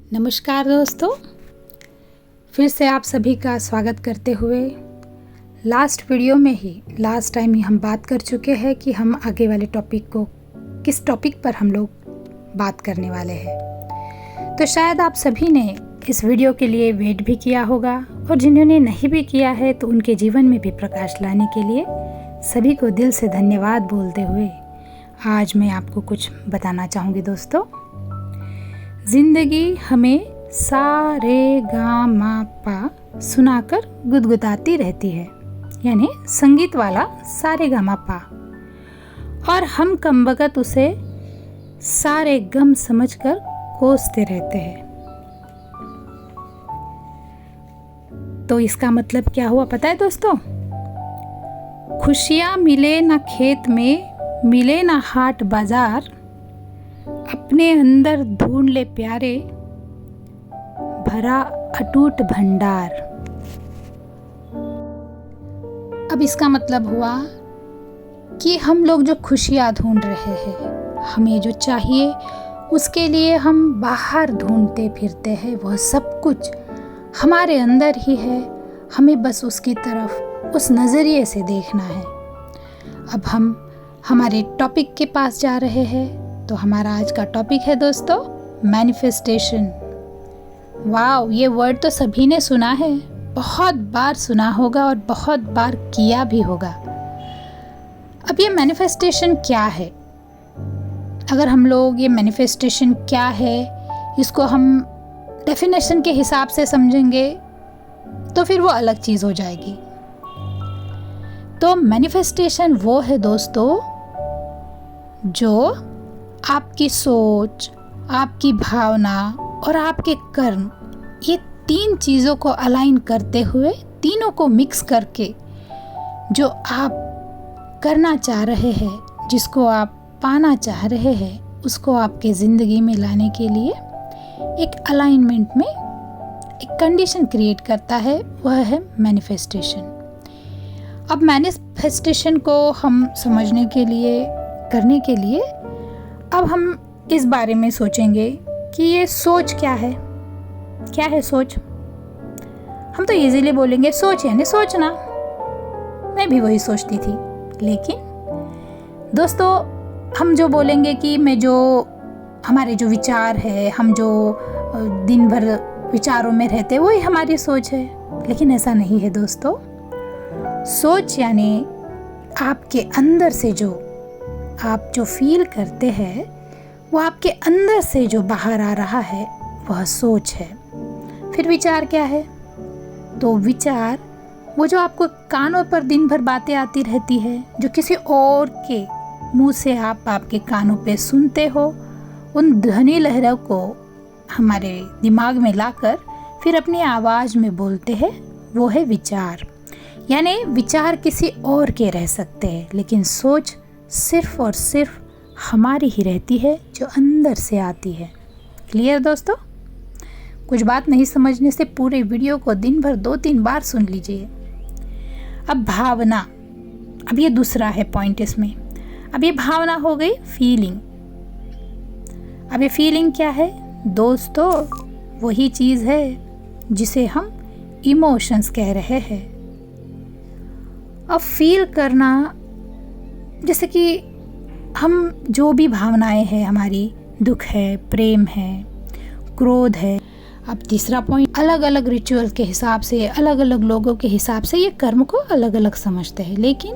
नमस्कार दोस्तों, फिर से आप सभी का स्वागत करते हुए लास्ट टाइम ही हम बात कर चुके हैं कि हम आगे वाले टॉपिक को किस टॉपिक पर हम लोग बात करने वाले हैं। तो शायद आप सभी ने इस वीडियो के लिए वेट भी किया होगा और जिन्होंने नहीं भी किया है तो उनके जीवन में भी प्रकाश लाने के लिए सभी को दिल से धन्यवाद बोलते हुए आज मैं आपको कुछ बताना चाहूँगी। दोस्तों, ज़िंदगी हमें सा रे गा मा पा सुनाकर गुदगुदाती रहती है, यानी संगीत वाला सारे गा मा पा, और हम कमबख्त उसे सारे गम समझकर कोसते रहते हैं। तो इसका मतलब क्या हुआ पता है दोस्तों? खुशियाँ मिले ना खेत में, मिले ना हाट बाजार, अपने अंदर ढूंढ ले प्यारे भरा अटूट भंडार। अब इसका मतलब हुआ कि हम लोग जो खुशियाँ ढूंढ रहे हैं, हमें जो चाहिए उसके लिए हम बाहर ढूंढते फिरते हैं, वह सब कुछ हमारे अंदर ही है। हमें बस उसकी तरफ उस नज़रिए से देखना है। अब हम हमारे टॉपिक के पास जा रहे हैं। तो हमारा आज का टॉपिक है दोस्तों, मैनिफेस्टेशन। वाओ, ये वर्ड तो सभी ने सुना है, बहुत बार सुना होगा और बहुत बार किया भी होगा। अब ये मैनिफेस्टेशन क्या है? अगर हम लोग ये मैनिफेस्टेशन क्या है इसको हम डेफिनेशन के हिसाब से समझेंगे तो फिर वो अलग चीज़ हो जाएगी। तो मैनिफेस्टेशन वो है दोस्तों जो आपकी सोच, आपकी भावना और आपके कर्म, ये तीन चीज़ों को अलाइन करते हुए, तीनों को मिक्स करके जो आप करना चाह रहे हैं, जिसको आप पाना चाह रहे हैं, उसको आपके ज़िंदगी में लाने के लिए एक अलाइनमेंट में एक कंडीशन क्रिएट करता है, वह है मैनिफेस्टेशन। अब मैनिफेस्टेशन को हम समझने के लिए, करने के लिए अब हम इस बारे में सोचेंगे कि ये सोच क्या है। क्या है सोच? हम तो इजीली बोलेंगे सोच यानी सोचना। मैं भी वही सोचती थी, लेकिन दोस्तों हम जो बोलेंगे कि हमारे जो विचार है, हम जो दिन भर विचारों में रहते हैं, वही हमारी सोच है। लेकिन ऐसा नहीं है दोस्तों। सोच यानी आपके अंदर से आप जो फील करते हैं, वो आपके अंदर से जो बाहर आ रहा है, वह सोच है। फिर विचार क्या है? तो विचार वो जो आपको कानों पर दिन भर बातें आती रहती है, जो किसी और के मुंह से आप आपके कानों पे सुनते हो, उन ध्वनि लहरों को हमारे दिमाग में लाकर फिर अपनी आवाज़ में बोलते हैं, वो है विचार। यानी विचार किसी और के रह सकते हैं, लेकिन सोच सिर्फ और सिर्फ हमारी ही रहती है, जो अंदर से आती है। क्लियर दोस्तों? कुछ बात नहीं समझने से पूरे वीडियो को दिन भर 2-3 बार सुन लीजिए। अब भावना, अब ये दूसरा है पॉइंट इसमें। अब ये भावना हो गई फीलिंग। अब ये फीलिंग क्या है दोस्तों? वही चीज़ है जिसे हम इमोशंस कह रहे हैं। अब फील करना, जैसे कि हम जो भी भावनाएं हैं हमारी, दुख है, प्रेम है, क्रोध है। अब तीसरा पॉइंट, अलग अलग रिचुअल के हिसाब से, अलग अलग लोगों के हिसाब से ये कर्म को अलग अलग समझते हैं, लेकिन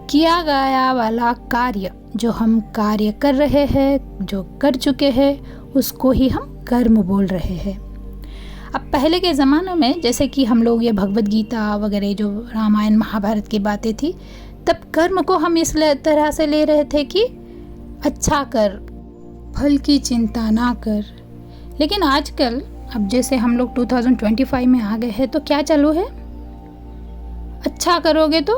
किया गया वाला कार्य, जो हम कार्य कर रहे हैं, जो कर चुके हैं, उसको ही हम कर्म बोल रहे हैं। अब पहले के ज़मानों में जैसे कि हम लोग ये भगवद गीता वगैरह, जो रामायण महाभारत की बातें थी, तब कर्म को हम इस तरह से ले रहे थे कि अच्छा कर, फल की चिंता ना कर। लेकिन आजकल अब जैसे हम लोग 2025 में आ गए हैं, तो क्या चालू है? अच्छा करोगे तो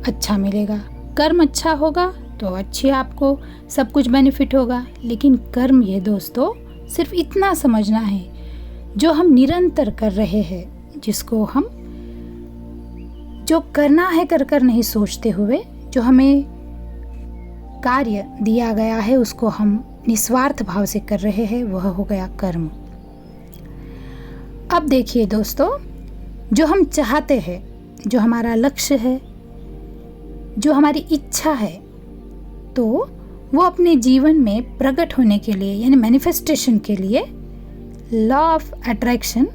अच्छा मिलेगा, कर्म अच्छा होगा तो अच्छी आपको सब कुछ बेनिफिट होगा। लेकिन कर्म ये दोस्तों सिर्फ इतना समझना है, जो हम निरंतर कर रहे हैं, जिसको हम जो करना है कर कर नहीं सोचते हुए, जो हमें कार्य दिया गया है उसको हम निस्वार्थ भाव से कर रहे हैं, वह हो गया कर्म। अब देखिए दोस्तों, जो हम चाहते हैं, जो हमारा लक्ष्य है, जो हमारी इच्छा है, तो वो अपने जीवन में प्रकट होने के लिए यानी मैनिफेस्टेशन के लिए लॉ ऑफ अट्रैक्शन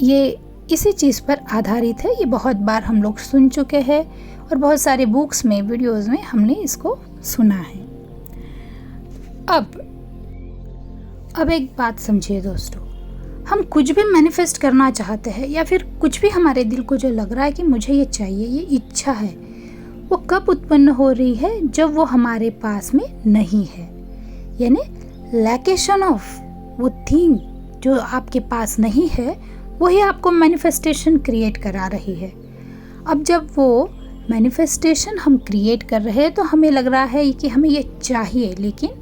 ये इसी चीज़ पर आधारित है। ये बहुत बार हम लोग सुन चुके हैं और बहुत सारे बुक्स में, वीडियोस में हमने इसको सुना है। अब एक बात समझिए दोस्तों, हम कुछ भी मैनिफेस्ट करना चाहते हैं या फिर कुछ भी हमारे दिल को जो लग रहा है कि मुझे ये चाहिए, ये इच्छा है, वो कब उत्पन्न हो रही है? जब वो हमारे पास में नहीं है, यानी लैकेशन ऑफ वो थिंग जो आपके पास नहीं है, वही आपको मैनिफेस्टेशन क्रिएट करा रही है। अब जब वो मैनिफेस्टेशन हम क्रिएट कर रहे हैं तो हमें लग रहा है कि हमें ये चाहिए, लेकिन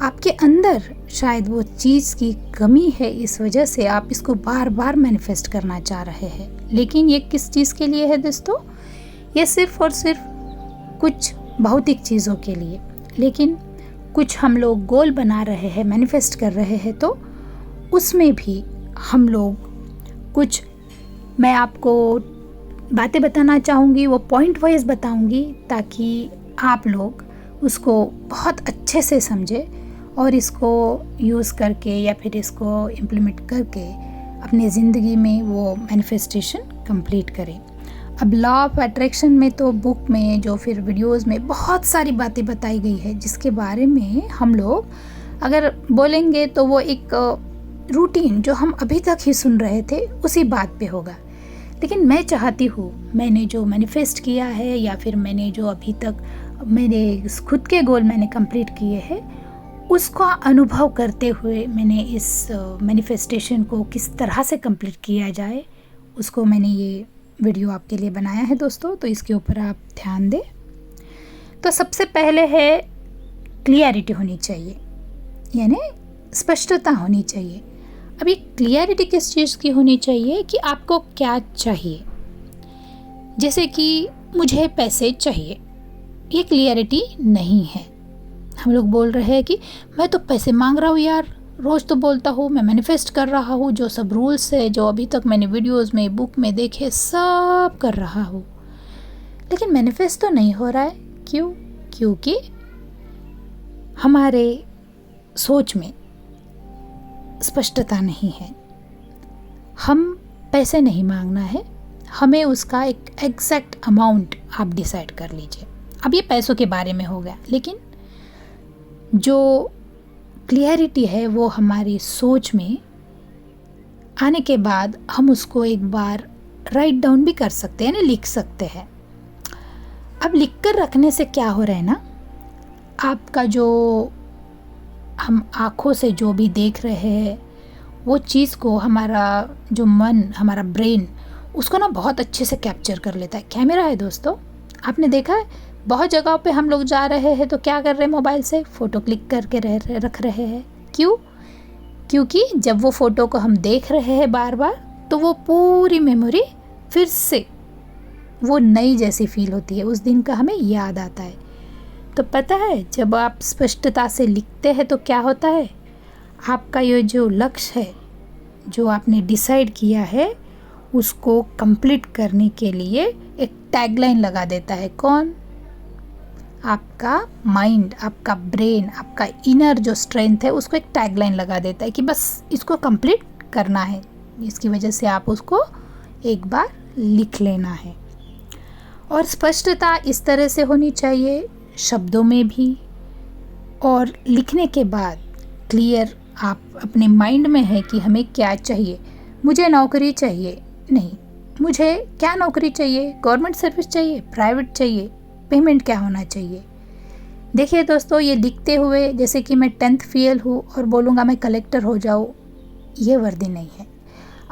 आपके अंदर शायद वो चीज़ की कमी है, इस वजह से आप इसको बार बार मैनिफेस्ट करना चाह रहे हैं। लेकिन ये किस चीज़ के लिए है दोस्तों? ये सिर्फ और सिर्फ कुछ भौतिक चीज़ों के लिए। लेकिन कुछ हम लोग गोल बना रहे हैं, मैनिफेस्ट कर रहे हैं, तो उसमें भी हम लोग कुछ, मैं आपको बातें बताना चाहूँगी, वो पॉइंट वाइज बताऊँगी ताकि आप लोग उसको बहुत अच्छे से समझें और इसको यूज़ करके या फिर इसको इम्प्लीमेंट करके अपनी ज़िंदगी में वो मैनिफेस्टेशन कंप्लीट करें। अब लॉ ऑफ अट्रैक्शन में तो बुक में, जो फिर वीडियोस में बहुत सारी बातें बताई गई है, जिसके बारे में हम लोग अगर बोलेंगे तो वो एक रूटीन जो हम अभी तक ही सुन रहे थे उसी बात पे होगा। लेकिन मैं चाहती हूँ, मैंने जो मैनिफेस्ट किया है या फिर मैंने जो अभी तक मेरे खुद के गोल मैंने कंप्लीट किए हैं, उसका अनुभव करते हुए मैंने इस मैनिफेस्टेशन को किस तरह से कंप्लीट किया जाए, उसको मैंने ये वीडियो आपके लिए बनाया है दोस्तों। तो इसके ऊपर आप ध्यान दें। तो सबसे पहले है क्लियरिटी होनी चाहिए, यानी स्पष्टता होनी चाहिए। अब ये क्लियरिटी किस चीज़ की होनी चाहिए कि आपको क्या चाहिए। जैसे कि मुझे पैसे चाहिए, ये क्लियरिटी नहीं है। हम लोग बोल रहे हैं कि मैं तो पैसे मांग रहा हूँ यार, रोज़ तो बोलता हूँ, मैं मैनिफेस्ट कर रहा हूँ, जो सब रूल्स है जो अभी तक मैंने वीडियोस में, बुक में देखे, सब कर रहा हूँ, लेकिन मैनिफेस्ट तो नहीं हो रहा है। क्यों? क्योंकि हमारे सोच में स्पष्टता नहीं है। हम पैसे नहीं मांगना है, हमें उसका एक एग्जैक्ट अमाउंट आप डिसाइड कर लीजिए। अब ये पैसों के बारे में हो गया, लेकिन जो क्लियरिटी है वो हमारी सोच में आने के बाद हम उसको एक बार राइट डाउन भी कर सकते हैं, यानी लिख सकते हैं। अब लिख कर रखने से क्या हो रहा है ना, आपका जो हम आँखों से जो भी देख रहे हैं वो चीज़ को हमारा जो मन, हमारा ब्रेन उसको ना बहुत अच्छे से कैप्चर कर लेता है। कैमरा है दोस्तों, आपने देखा है बहुत जगहों पे हम लोग जा रहे हैं तो क्या कर रहे हैं, मोबाइल से फ़ोटो क्लिक करके रख रहे हैं। क्यों? क्योंकि जब वो फ़ोटो को हम देख रहे हैं बार बार, तो वो पूरी मेमोरी फिर से वो नई जैसी फील होती है, उस दिन का हमें याद आता है। तो पता है, जब आप स्पष्टता से लिखते हैं तो क्या होता है, आपका ये जो लक्ष्य है, जो आपने डिसाइड किया है, उसको कंप्लीट करने के लिए एक टैगलाइन लगा देता है। कौन? आपका माइंड, आपका ब्रेन, आपका इनर जो स्ट्रेंथ है, उसको एक टैगलाइन लगा देता है कि बस इसको कंप्लीट करना है। इसकी वजह से आप उसको एक बार लिख लेना है। और स्पष्टता इस तरह से होनी चाहिए, शब्दों में भी, और लिखने के बाद क्लियर आप अपने माइंड में है कि हमें क्या चाहिए। मुझे नौकरी चाहिए नहीं, मुझे क्या नौकरी चाहिए, गवर्नमेंट सर्विस चाहिए, प्राइवेट चाहिए, पेमेंट क्या होना चाहिए। देखिए दोस्तों, ये लिखते हुए जैसे कि मैं 10th फेल हूँ और बोलूँगा मैं कलेक्टर हो जाऊँ, ये वर्दी नहीं है।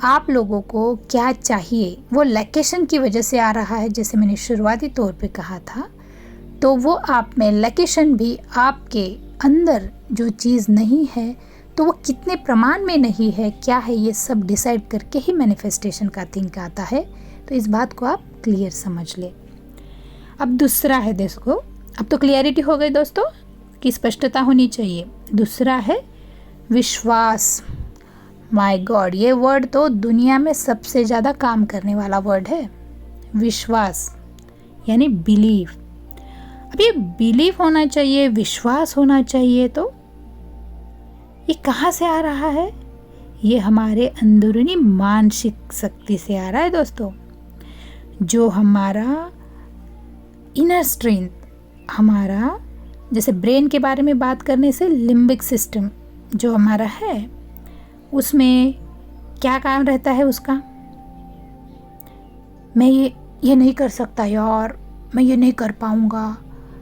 आप लोगों को क्या चाहिए वो लोकेशन की वजह से आ रहा है, जैसे मैंने शुरुआती तौर पे कहा था। तो वो आप में लोकेशन भी आपके अंदर जो चीज़ नहीं है, तो वो कितने प्रमाण में नहीं है, क्या है, ये सब डिसाइड करके ही मैनिफेस्टेशन का थिंक आता है। तो इस बात को आप क्लियर समझ ले। अब दूसरा है, देखो अब तो क्लियरिटी हो गई दोस्तों कि स्पष्टता होनी चाहिए। दूसरा है विश्वास। माय गॉड, ये वर्ड तो दुनिया में सबसे ज़्यादा काम करने वाला वर्ड है, विश्वास यानी बिलीव। अब ये बिलीव होना चाहिए, विश्वास होना चाहिए, तो ये कहाँ से आ रहा है? ये हमारे अंदरूनी मानसिक शक्ति से आ रहा है दोस्तों। जो हमारा इनर स्ट्रेंथ, हमारा जैसे ब्रेन के बारे में बात करने से लिम्बिक सिस्टम जो हमारा है उसमें क्या काम रहता है उसका? मैं ये नहीं कर सकता यार, मैं ये नहीं कर पाऊँगा।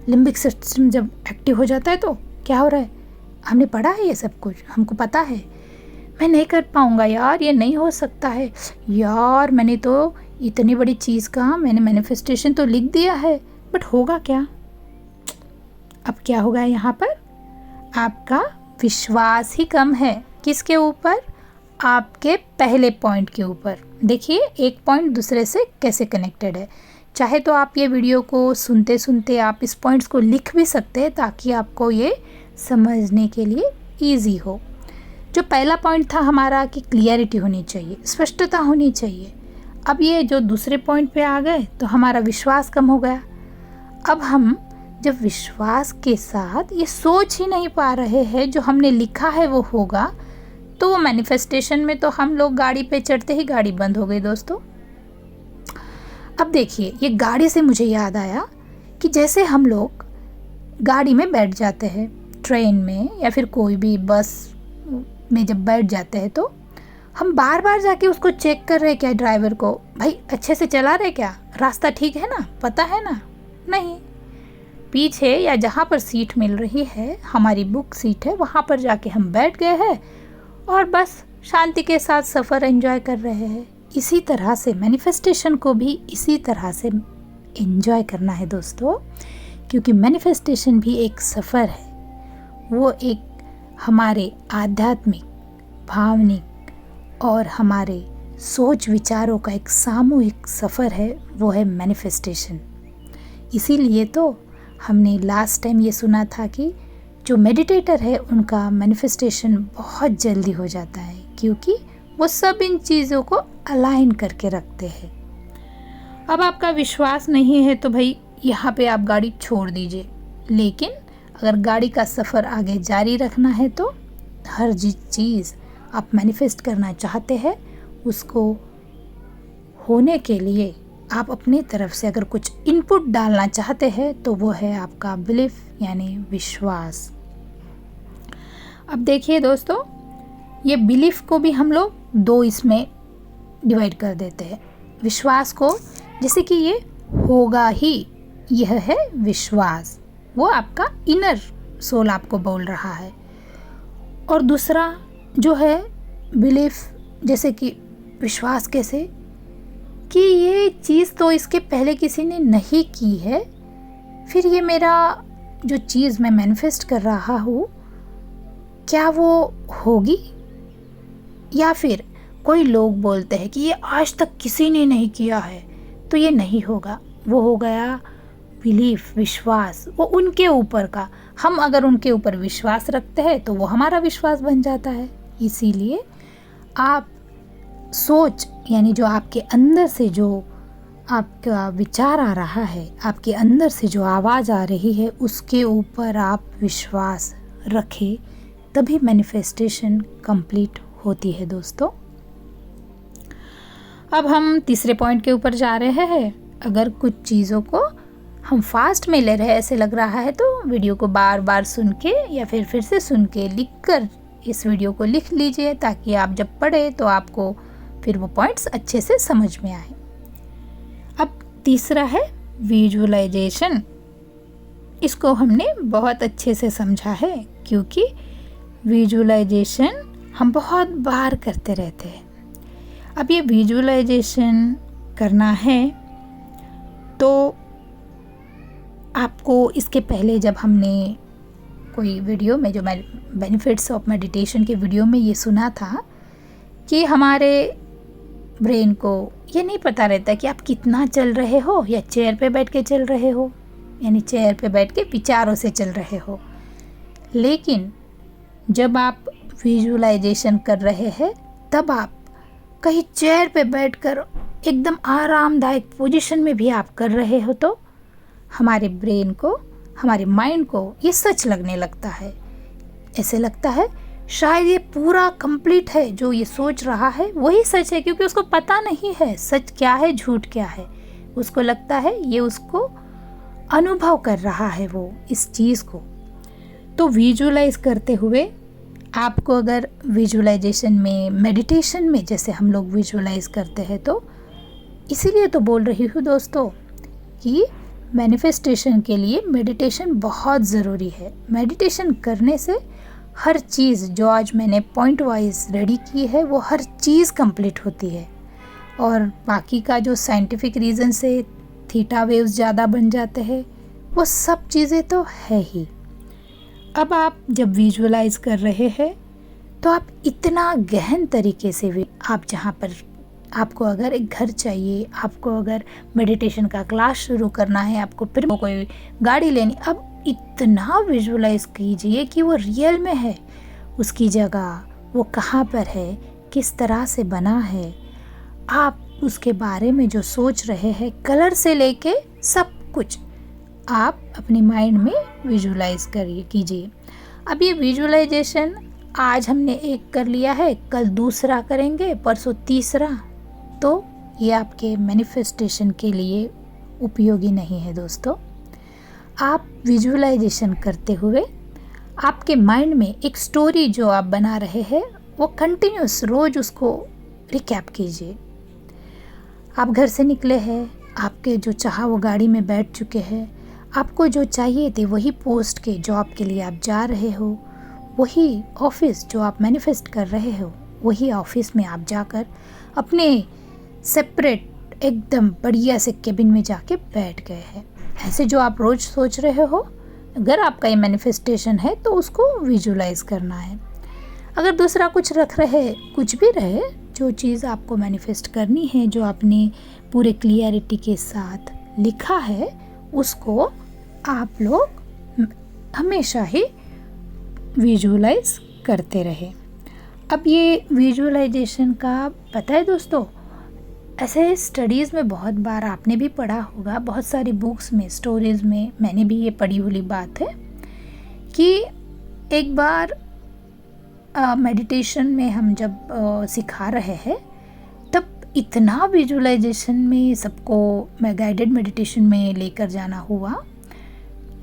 लिम्बिक सिस्टम जब एक्टिव हो जाता है तो क्या हो रहा है? हमने पढ़ा है ये सब कुछ, हमको पता है। मैं नहीं कर पाऊँगा यार, ये नहीं हो सकता है यार, मैंने तो इतनी बड़ी चीज़ का मैंने मैनिफेस्टेशन तो लिख दिया है, बट होगा क्या? अब क्या होगा यहाँ पर? आपका विश्वास ही कम है। किसके ऊपर? आपके पहले पॉइंट के ऊपर। देखिए एक पॉइंट दूसरे से कैसे कनेक्टेड है। चाहे तो आप ये वीडियो को सुनते सुनते आप इस पॉइंट्स को लिख भी सकते हैं ताकि आपको ये समझने के लिए ईजी हो। जो पहला पॉइंट था हमारा कि क्लियरिटी होनी चाहिए, स्पष्टता होनी चाहिए। अब ये जो दूसरे पॉइंट पे आ गए तो हमारा विश्वास कम हो गया। अब हम जब विश्वास के साथ ये सोच ही नहीं पा रहे हैं जो हमने लिखा है वो होगा, तो वो मैनिफेस्टेशन में तो हम लोग गाड़ी पे चढ़ते ही गाड़ी बंद हो गई दोस्तों। अब देखिए ये गाड़ी से मुझे याद आया कि जैसे हम लोग गाड़ी में बैठ जाते हैं, ट्रेन में या फिर कोई भी बस में जब बैठ जाते हैं तो हम बार बार जाके उसको चेक कर रहे हैं क्या ड्राइवर को, भाई अच्छे से चला रहे क्या, रास्ता ठीक है ना, पता है ना? नहीं, पीछे या जहाँ पर सीट मिल रही है, हमारी बुक सीट है, वहाँ पर जाके हम बैठ गए हैं और बस शांति के साथ सफ़र एंजॉय कर रहे हैं। इसी तरह से मैनिफेस्टेशन को भी इसी तरह से एंजॉय करना है दोस्तों, क्योंकि मैनिफेस्टेशन भी एक सफ़र है। वो एक हमारे आध्यात्मिक, भावनिक और हमारे सोच विचारों का एक सामूहिक सफ़र है, वो है मैनिफेस्टेशन। इसीलिए तो हमने लास्ट टाइम ये सुना था कि जो मेडिटेटर है उनका मैनिफेस्टेशन बहुत जल्दी हो जाता है, क्योंकि वो सब इन चीज़ों को अलाइन करके रखते हैं। अब आपका विश्वास नहीं है तो भाई यहाँ पे आप गाड़ी छोड़ दीजिए, लेकिन अगर गाड़ी का सफ़र आगे जारी रखना है तो हर चीज़ आप मैनिफेस्ट करना चाहते हैं उसको होने के लिए आप अपनी तरफ से अगर कुछ इनपुट डालना चाहते हैं तो वो है आपका बिलीफ यानी विश्वास। अब देखिए दोस्तों, ये बिलीफ को भी हम लोग दो इसमें डिवाइड कर देते हैं। विश्वास को जैसे कि ये होगा ही, यह है विश्वास, वो आपका इनर सोल आपको बोल रहा है। और दूसरा जो है बिलीफ, जैसे कि विश्वास कैसे कि ये चीज़ तो इसके पहले किसी ने नहीं की है, फिर ये मेरा जो चीज़ मैं मैनिफेस्ट कर रहा हूँ क्या वो होगी? या फिर कोई लोग बोलते हैं कि ये आज तक किसी ने नहीं किया है तो ये नहीं होगा। वो हो गया बिलीफ, विश्वास, वो उनके ऊपर का। हम अगर उनके ऊपर विश्वास रखते हैं तो वो हमारा विश्वास बन जाता है। इसीलिए आप सोच यानी जो आपके अंदर से जो आपका विचार आ रहा है, आपके अंदर से जो आवाज़ आ रही है, उसके ऊपर आप विश्वास रखें, तभी मैनिफेस्टेशन कंप्लीट होती है दोस्तों। अब हम तीसरे पॉइंट के ऊपर जा रहे हैं। अगर कुछ चीज़ों को हम फास्ट में ले रहे हैं ऐसे लग रहा है तो वीडियो को बार बार सुन के या फिर से सुन के लिख कर इस वीडियो को लिख लीजिए, ताकि आप जब पढ़े तो आपको फिर वो पॉइंट्स अच्छे से समझ में आए। अब तीसरा है विजुअलाइजेशन। इसको हमने बहुत अच्छे से समझा है, क्योंकि विजुअलाइजेशन हम बहुत बार करते रहते हैं। अब ये विजुअलाइजेशन करना है तो आपको इसके पहले जब हमने कोई वीडियो में जो बेनिफिट्स ऑफ मेडिटेशन के वीडियो में ये सुना था कि हमारे ब्रेन को ये नहीं पता रहता कि आप कितना चल रहे हो या चेयर पे बैठ के चल रहे हो, यानी चेयर पे बैठ के विचारों से चल रहे हो। लेकिन जब आप विजुअलाइजेशन कर रहे हैं तब आप कहीं चेयर पे बैठकर एकदम आरामदायक पोजीशन में भी आप कर रहे हो तो हमारे ब्रेन को, हमारे माइंड को ये सच लगने लगता है। ऐसे लगता है शायद ये पूरा कंप्लीट है, जो ये सोच रहा है वही सच है, क्योंकि उसको पता नहीं है सच क्या है झूठ क्या है। उसको लगता है ये उसको अनुभव कर रहा है वो इस चीज़ को। तो विजुअलाइज करते हुए आपको अगर विजुअलाइजेशन में, मेडिटेशन में जैसे हम लोग विजुअलाइज करते हैं, तो इसीलिए तो बोल रही हूँ दोस्तों कि मैनिफेस्टेशन के लिए मेडिटेशन बहुत ज़रूरी है। मेडिटेशन करने से हर चीज़ जो आज मैंने पॉइंट वाइज रेडी की है वो हर चीज़ कंप्लीट होती है। और बाकी का जो साइंटिफिक रीज़न से थीटा वेव्स ज़्यादा बन जाते हैं वो सब चीज़ें तो है ही। अब आप जब विजुअलाइज कर रहे हैं तो आप इतना गहन तरीके से भी, आप जहाँ पर आपको अगर एक घर चाहिए, आपको अगर मेडिटेशन का क्लास शुरू करना है, आपको फिर कोई गाड़ी लेनी, अब इतना विजुअलाइज कीजिए कि वो रियल में है, उसकी जगह वो कहाँ पर है, किस तरह से बना है, आप उसके बारे में जो सोच रहे हैं, कलर से लेके सब कुछ आप अपनी माइंड में विजुअलाइज कीजिए। अब ये विजुअलाइजेशन आज हमने एक कर लिया है, कल दूसरा करेंगे, परसों तीसरा, तो ये आपके मैनिफेस्टेशन के लिए उपयोगी नहीं है दोस्तों। आप विजुअलाइजेशन करते हुए आपके माइंड में एक स्टोरी जो आप बना रहे हैं वो कंटिन्यूस रोज़ उसको रिकैप कीजिए। आप घर से निकले हैं, आपके जो चाहा वो गाड़ी में बैठ चुके हैं, आपको जो चाहिए थे वही पोस्ट के जॉब के लिए आप जा रहे हो, वही ऑफिस जो आप मैनिफेस्ट कर रहे हो वही ऑफिस में आप जाकर अपने सेपरेट एकदम बढ़िया से केबिन में जाके बैठ गए हैं। ऐसे जो आप रोज़ सोच रहे हो, अगर आपका ये मैनिफेस्टेशन है तो उसको विजुअलाइज करना है। अगर दूसरा कुछ रख रहे, कुछ भी रहे, जो चीज़ आपको मैनिफेस्ट करनी है, जो आपने पूरे क्लियरिटी के साथ लिखा है, उसको आप लोग हमेशा ही विजुअलाइज करते रहे। अब ये विजुअलाइजेशन का पता है दोस्तों, ऐसे स्टडीज़ में बहुत बार आपने भी पढ़ा होगा, बहुत सारी बुक्स में, स्टोरीज़ में मैंने भी ये पढ़ी हुई बात है कि एक बार मेडिटेशन में हम जब सिखा रहे हैं तब इतना विजुअलाइजेशन में सबको मैं गाइडेड मेडिटेशन में लेकर जाना हुआ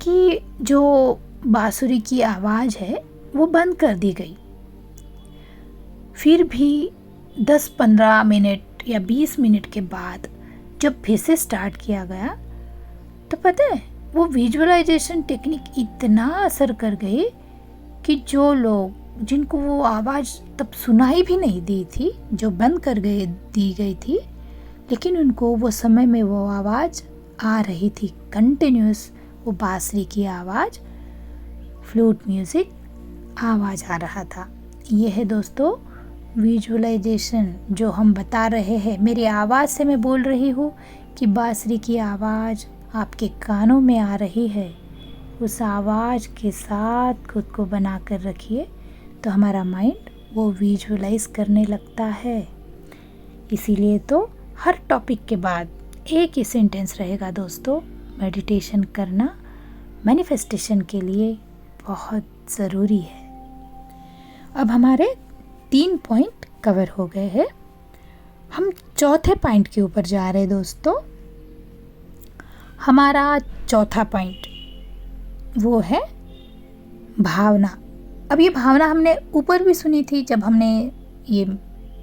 कि जो बांसुरी की आवाज़ है वो बंद कर दी गई। फिर भी 10-15 मिनट या 20 मिनट के बाद जब फिर से स्टार्ट किया गया तो पता है वो विजुअलाइजेशन टेक्निक इतना असर कर गई कि जो लोग, जिनको वो आवाज़ तब सुनाई भी नहीं दी थी, जो बंद कर दी गई थी, लेकिन उनको वो समय में वो आवाज़ आ रही थी, कंटिन्यूस वो बांसुरी की आवाज़, फ्लूट म्यूज़िक आवाज़ आ रहा था। ये है दोस्तों विजुअलाइजेशन जो हम बता रहे हैं। मेरी आवाज़ से मैं बोल रही हूँ कि बांसुरी की आवाज़ आपके कानों में आ रही है, उस आवाज़ के साथ खुद को बना कर रखिए तो हमारा माइंड वो विजुअलाइज करने लगता है। इसीलिए तो हर टॉपिक के बाद एक ही सेंटेंस रहेगा दोस्तों, मेडिटेशन करना मैनिफेस्टेशन के लिए बहुत ज़रूरी है। अब हमारे 3 पॉइंट कवर हो गए हैं, हम चौथे पॉइंट के ऊपर जा रहे हैं दोस्तों। हमारा चौथा पॉइंट वो है भावना। अब ये भावना हमने ऊपर भी सुनी थी जब हमने ये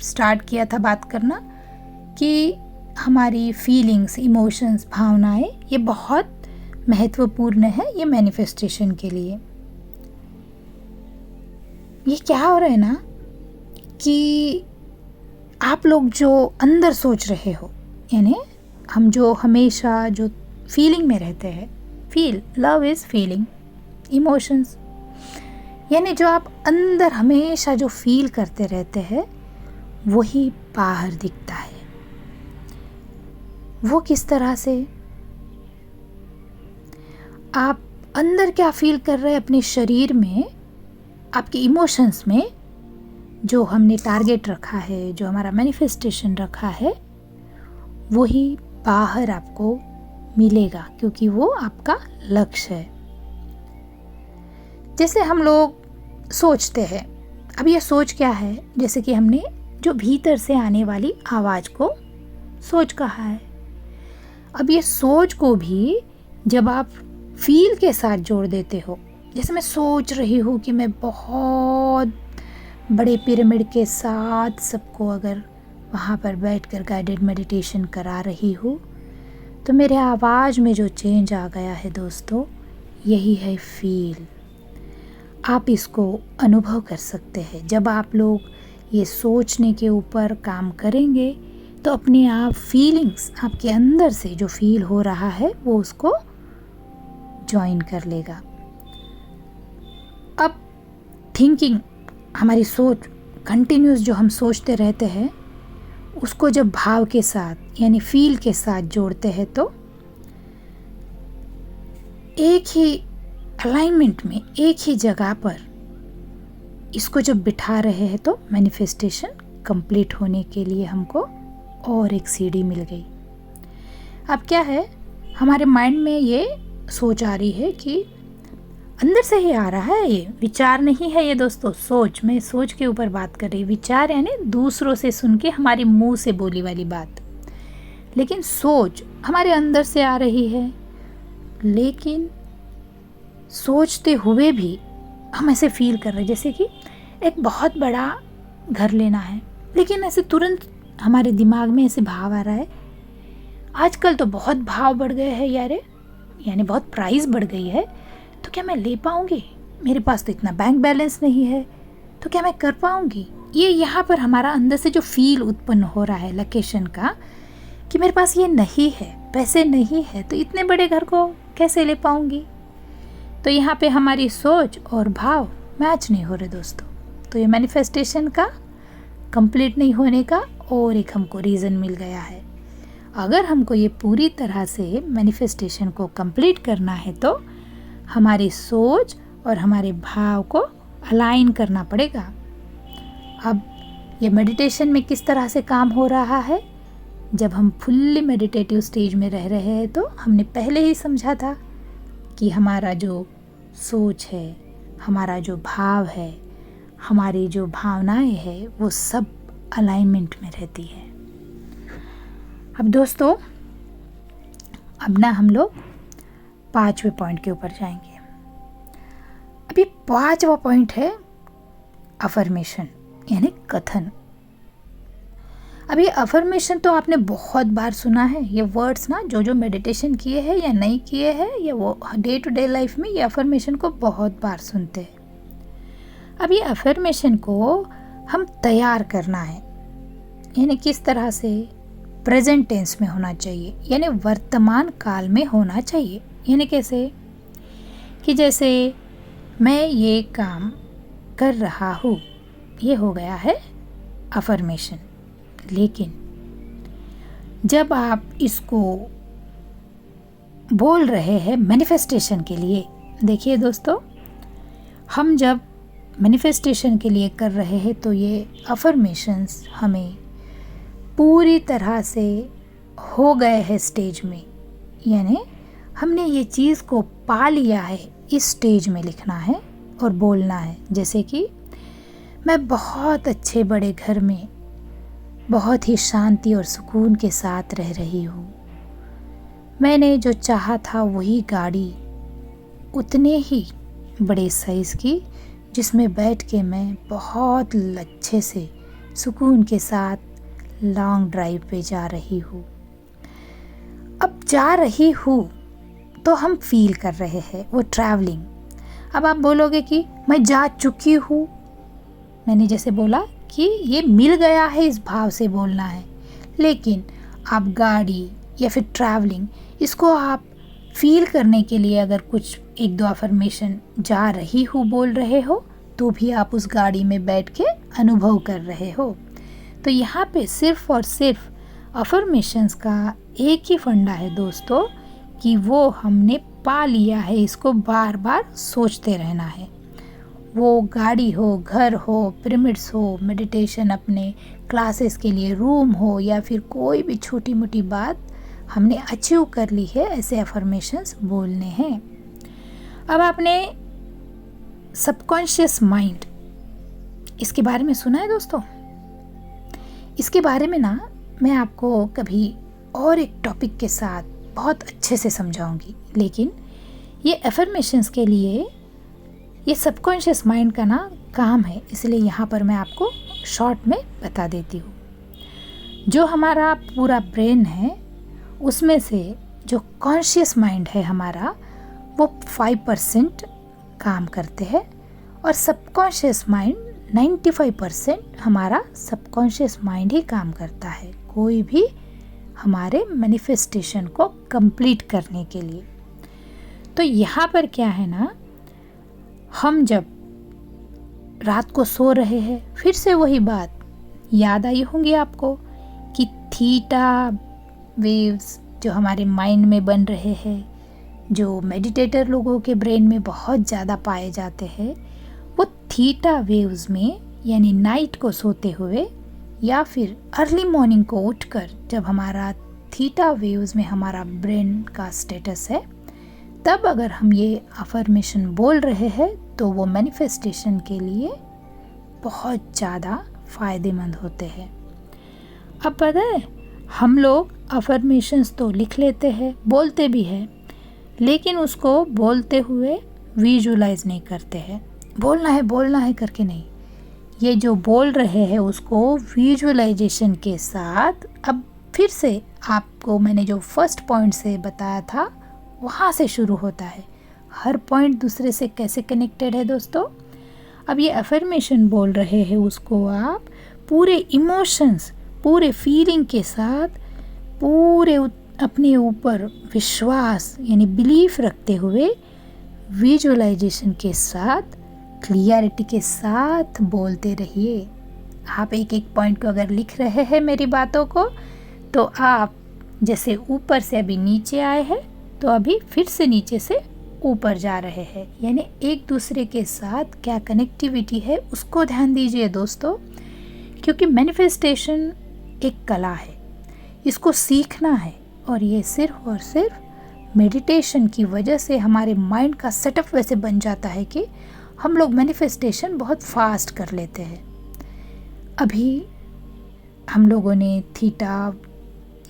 स्टार्ट किया था बात करना कि हमारी फीलिंग्स, इमोशंस, भावनाएं ये बहुत महत्वपूर्ण है ये मैनिफेस्टेशन के लिए। ये क्या हो रहा है ना कि आप लोग जो अंदर सोच रहे हो, यानी हम जो हमेशा जो फीलिंग में रहते हैं, लव इज़ फीलिंग, इमोशंस, यानी जो आप अंदर हमेशा जो फील करते रहते हैं वही बाहर दिखता है। वो किस तरह से? आप अंदर क्या फील कर रहे हैं अपने शरीर में, आपके इमोशंस में, जो हमने टारगेट रखा है, जो हमारा मैनिफेस्टेशन रखा है, वही बाहर आपको मिलेगा, क्योंकि वो आपका लक्ष्य है। जैसे हम लोग सोचते हैं, अब ये सोच क्या है, जैसे कि हमने जो भीतर से आने वाली आवाज़ को सोच कहा है। अब ये सोच को भी जब आप फील के साथ जोड़ देते हो, जैसे मैं सोच रही हूँ कि मैं बहुत बड़े पिरामिड के साथ सबको अगर वहाँ पर बैठकर गाइडेड मेडिटेशन करा रही हूँ, तो मेरे आवाज़ में जो चेंज आ गया है दोस्तों, यही है फील। आप इसको अनुभव कर सकते हैं। जब आप लोग ये सोचने के ऊपर काम करेंगे तो अपने आप फीलिंग्स आपके अंदर से जो फील हो रहा है वो उसको ज्वाइन कर लेगा। अब थिंकिंग, हमारी सोच कंटिन्यूस जो हम सोचते रहते हैं, उसको जब भाव के साथ यानी फील के साथ जोड़ते हैं तो एक ही अलाइनमेंट में, एक ही जगह पर इसको जब बिठा रहे हैं तो मैनिफेस्टेशन कंप्लीट होने के लिए हमको और एक सीढ़ी मिल गई। अब क्या है, हमारे माइंड में ये सोच आ रही है कि अंदर से ही आ रहा है, ये विचार नहीं है ये दोस्तों, सोच। मैं सोच के ऊपर बात कर रही, विचार यानी दूसरों से सुन के हमारे मुंह से बोली वाली बात, लेकिन सोच हमारे अंदर से आ रही है। लेकिन सोचते हुए भी हम ऐसे फील कर रहे हैं जैसे कि एक बहुत बड़ा घर लेना है, लेकिन ऐसे तुरंत हमारे दिमाग में ऐसे भाव आ रहा है, आजकल तो बहुत भाव बढ़ गए हैं यार, यानी बहुत प्राइस बढ़ गई है, तो क्या मैं ले पाऊँगी? मेरे पास तो इतना बैंक बैलेंस नहीं है, तो क्या मैं कर पाऊँगी? ये यहाँ पर हमारा अंदर से जो फील उत्पन्न हो रहा है लोकेशन का, कि मेरे पास ये नहीं है, पैसे नहीं है, तो इतने बड़े घर को कैसे ले पाऊँगी? तो यहाँ पे हमारी सोच और भाव मैच नहीं हो रहे दोस्तों। तो ये मैनिफेस्टेशन का कंप्लीट नहीं होने का और एक हमको रीज़न मिल गया है। अगर हमको ये पूरी तरह से मैनिफेस्टेशन को कंप्लीट करना है तो हमारी सोच और हमारे भाव को अलाइन करना पड़ेगा। अब ये मेडिटेशन में किस तरह से काम हो रहा है, जब हम फुल्ली मेडिटेटिव स्टेज में रह रहे हैं तो हमने पहले ही समझा था कि हमारा जो सोच है, हमारा जो भाव है, हमारी जो भावनाएं है, वो सब अलाइनमेंट में रहती है। अब दोस्तों, अब ना हम लोग 5वें पॉइंट के ऊपर जाएंगे। अभी 5वां पॉइंट है अफर्मेशन यानी कथन। अब ये अफर्मेशन तो आपने बहुत बार सुना है, ये वर्ड्स ना जो मेडिटेशन किए हैं या नहीं किए हैं, या वो डे टू डे लाइफ में ये अफर्मेशन को बहुत बार सुनते हैं। अब ये अफर्मेशन को हम तैयार करना है, यानी किस तरह से, प्रेजेंट टेंस में होना चाहिए, यानी वर्तमान काल में होना चाहिए। यानी कैसे कि जैसे मैं ये काम कर रहा हूँ, ये हो गया है अफर्मेशन। लेकिन जब आप इसको बोल रहे हैं मैनिफेस्टेशन के लिए, देखिए दोस्तों, हम जब मैनिफेस्टेशन के लिए कर रहे हैं तो ये अफर्मेशंस हमें पूरी तरह से हो गए हैं स्टेज में, यानी हमने ये चीज़ को पा लिया है, इस स्टेज में लिखना है और बोलना है। जैसे कि मैं बहुत अच्छे बड़े घर में बहुत ही शांति और सुकून के साथ रह रही हूँ। मैंने जो चाहा था वही गाड़ी, उतने ही बड़े साइज़ की, जिसमें बैठ के मैं बहुत अच्छे से सुकून के साथ लॉन्ग ड्राइव पे जा रही हूँ। अब जा रही हूँ तो हम फील कर रहे हैं वो ट्रैवलिंग। अब आप बोलोगे कि मैं जा चुकी हूँ, मैंने जैसे बोला कि ये मिल गया है, इस भाव से बोलना है। लेकिन आप गाड़ी या फिर ट्रैवलिंग, इसको आप फील करने के लिए अगर कुछ 1-2 अफर्मेशन जा रही हूँ बोल रहे हो, तो भी आप उस गाड़ी में बैठ के अनुभव कर रहे हो। तो यहाँ पे सिर्फ और सिर्फ अफर्मेशंस का एक ही फंडा है दोस्तों, कि वो हमने पा लिया है, इसको बार बार सोचते रहना है। वो गाड़ी हो, घर हो, पिरामिड्स हो, मेडिटेशन अपने क्लासेस के लिए रूम हो, या फिर कोई भी छोटी मोटी बात हमने अचीव कर ली है, ऐसे अफर्मेशंस बोलने हैं। अब आपने सबकॉन्शियस माइंड, इसके बारे में सुना है दोस्तों? इसके बारे में ना मैं आपको कभी और एक टॉपिक के साथ बहुत अच्छे से समझाऊंगी, लेकिन ये अफर्मेशंस के लिए ये सबकॉन्शियस माइंड का ना काम है, इसलिए यहाँ पर मैं आपको शॉर्ट में बता देती हूँ। जो हमारा पूरा ब्रेन है उसमें से जो कॉन्शियस माइंड है हमारा, वो 5% काम करते हैं, और सबकॉन्शियस माइंड 95% हमारा सबकॉन्शियस माइंड ही काम करता है कोई भी हमारे मैनिफेस्टेशन को कंप्लीट करने के लिए। तो यहाँ पर क्या है ना, हम जब रात को सो रहे हैं, फिर से वही बात याद आई होंगी आपको कि थीटा वेव्स जो हमारे माइंड में बन रहे हैं, जो मेडिटेटर लोगों के ब्रेन में बहुत ज़्यादा पाए जाते हैं, वो थीटा वेव्स में, यानी नाइट को सोते हुए या फिर अर्ली मॉर्निंग को उठकर जब हमारा थीटा वेव्स में हमारा ब्रेन का स्टेटस है, तब अगर हम ये अफर्मेशन बोल रहे हैं तो वो मैनिफेस्टेशन के लिए बहुत ज़्यादा फ़ायदेमंद होते हैं। अब पता है, हम लोग अफर्मेशंस तो लिख लेते हैं, बोलते भी हैं, लेकिन उसको बोलते हुए विजुलाइज नहीं करते हैं। बोलना है करके नहीं, ये जो बोल रहे हैं उसको विजुअलाइजेशन के साथ, अब फिर से आपको मैंने जो फर्स्ट पॉइंट से बताया था वहाँ से शुरू होता है। हर पॉइंट दूसरे से कैसे कनेक्टेड है दोस्तों। अब ये अफर्मेशन बोल रहे हैं, उसको आप पूरे इमोशंस, पूरे फीलिंग के साथ, पूरे अपने ऊपर विश्वास यानी बिलीफ रखते हुए, विजुअलाइजेशन के साथ, क्लियरिटी के साथ बोलते रहिए। आप एक एक पॉइंट को अगर लिख रहे हैं मेरी बातों को, तो आप जैसे ऊपर से अभी नीचे आए हैं, तो अभी फिर से नीचे से ऊपर जा रहे हैं, यानी एक दूसरे के साथ क्या कनेक्टिविटी है उसको ध्यान दीजिए दोस्तों। क्योंकि मैनिफेस्टेशन एक कला है, इसको सीखना है, और ये सिर्फ और सिर्फ मेडिटेशन की वजह से हमारे माइंड का सेटअप वैसे बन जाता है कि हम लोग मैनिफेस्टेशन बहुत फास्ट कर लेते हैं। अभी हम लोगों ने थीटा,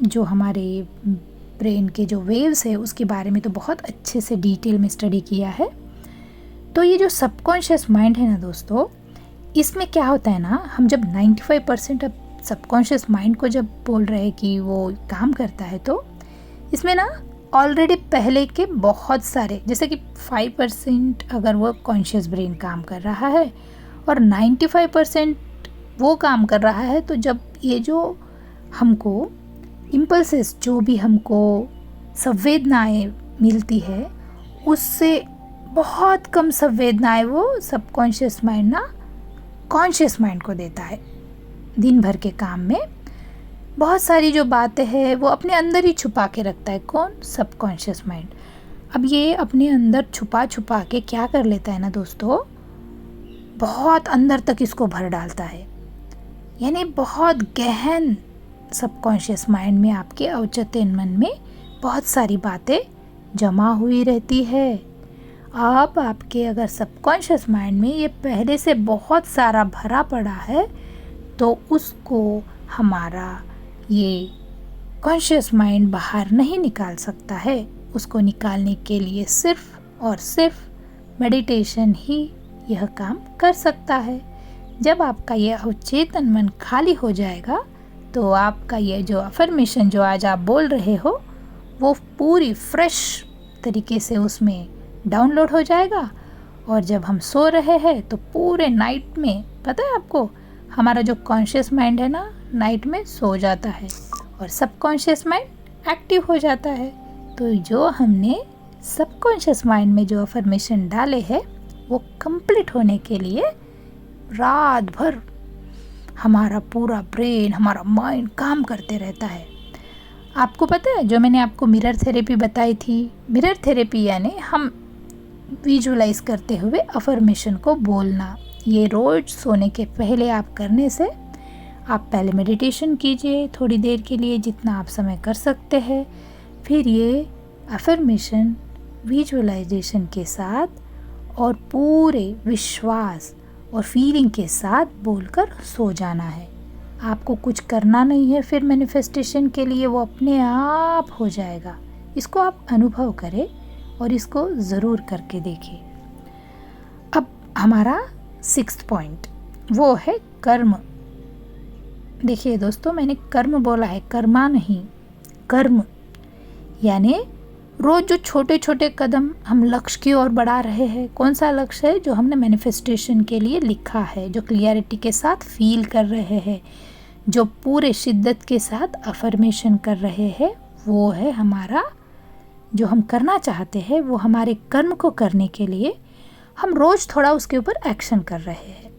जो हमारे ब्रेन के जो वेव्स है उसके बारे में तो बहुत अच्छे से डिटेल में स्टडी किया है। तो ये जो सबकॉन्शियस माइंड है ना दोस्तों, इसमें क्या होता है ना, हम जब 95% अब सबकॉन्शियस माइंड को जब बोल रहे हैं कि वो काम करता है, तो इसमें ना ऑलरेडी पहले के बहुत सारे, जैसे कि 5% अगर वो कॉन्शियस ब्रेन काम कर रहा है और 95% वो काम कर रहा है, तो जब ये जो हमको इम्पल्सेस, जो भी हमको संवेदनाएं मिलती है, उससे बहुत कम संवेदनाएं वो सबकॉन्शियस माइंड ना कॉन्शियस माइंड को देता है। दिन भर के काम में बहुत सारी जो बातें हैं वो अपने अंदर ही छुपा के रखता है। कौन? Subconscious mind. अब ये अपने अंदर छुपा छुपा के क्या कर लेता है ना दोस्तों, बहुत अंदर तक इसको भर डालता है, यानी बहुत गहन सबकॉन्शियस माइंड में, आपके अवचेतन मन में बहुत सारी बातें जमा हुई रहती है। अब आपके अगर सबकॉन्शियस माइंड में ये पहले से बहुत सारा भरा पड़ा है, तो उसको हमारा ये कॉन्शियस माइंड बाहर नहीं निकाल सकता है। उसको निकालने के लिए सिर्फ और सिर्फ मेडिटेशन ही यह काम कर सकता है। जब आपका ये अवचेतन मन खाली हो जाएगा, तो आपका ये जो अफर्मेशन जो आज आप बोल रहे हो, वो पूरी फ्रेश तरीके से उसमें डाउनलोड हो जाएगा। और जब हम सो रहे हैं तो पूरे नाइट में, पता है आपको, हमारा जो कॉन्शियस माइंड है ना, नाइट में सो जाता है और सबकॉन्शियस माइंड एक्टिव हो जाता है। तो जो हमने सबकॉन्शियस माइंड में जो अफर्मेशन डाले हैं, वो कंप्लीट होने के लिए रात भर हमारा पूरा ब्रेन, हमारा माइंड काम करते रहता है। आपको पता है, जो मैंने आपको मिरर थेरेपी बताई थी, मिरर थेरेपी यानी हम विजुलाइज करते हुए अफर्मेशन को बोलना। ये रोज़ सोने के पहले आप करने से आप पहले मेडिटेशन कीजिए थोड़ी देर के लिए, जितना आप समय कर सकते हैं। फिर ये अफर्मेशन विजुअलाइजेशन के साथ और पूरे विश्वास और फीलिंग के साथ बोलकर सो जाना है। आपको कुछ करना नहीं है फिर मैनिफेस्टेशन के लिए, वो अपने आप हो जाएगा। इसको आप अनुभव करें और इसको ज़रूर करके देखें। अब हमारा 6th पॉइंट वो है कर्म। देखिए दोस्तों, मैंने कर्म बोला है, कर्मा नहीं, कर्म। यानी रोज़ जो छोटे छोटे कदम हम लक्ष्य की ओर बढ़ा रहे हैं। कौन सा लक्ष्य है? जो हमने मैनिफेस्टेशन के लिए लिखा है, जो क्लियरिटी के साथ फील कर रहे हैं, जो पूरे शिद्दत के साथ अफर्मेशन कर रहे हैं, वो है हमारा जो हम करना चाहते हैं। वो हमारे कर्म को करने के लिए हम रोज़ थोड़ा उसके ऊपर एक्शन कर रहे हैं।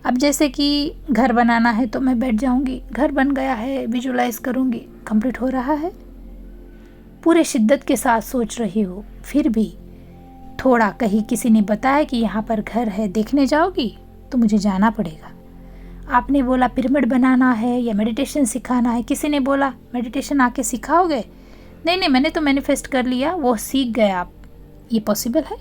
अब जैसे कि घर बनाना है तो मैं बैठ जाऊंगी, घर बन गया है, विजुलाइज करूंगी, कंप्लीट हो रहा है, पूरे शिद्दत के साथ सोच रही हो। फिर भी थोड़ा कहीं किसी ने बताया कि यहाँ पर घर है, देखने जाओगी तो मुझे जाना पड़ेगा। आपने बोला पिरामिड बनाना है या मेडिटेशन सिखाना है, किसी ने बोला मेडिटेशन आके सिखाओगे, नहीं, मैंने तो मैनिफेस्ट कर लिया, वो सीख गए आप। ये पॉसिबल है?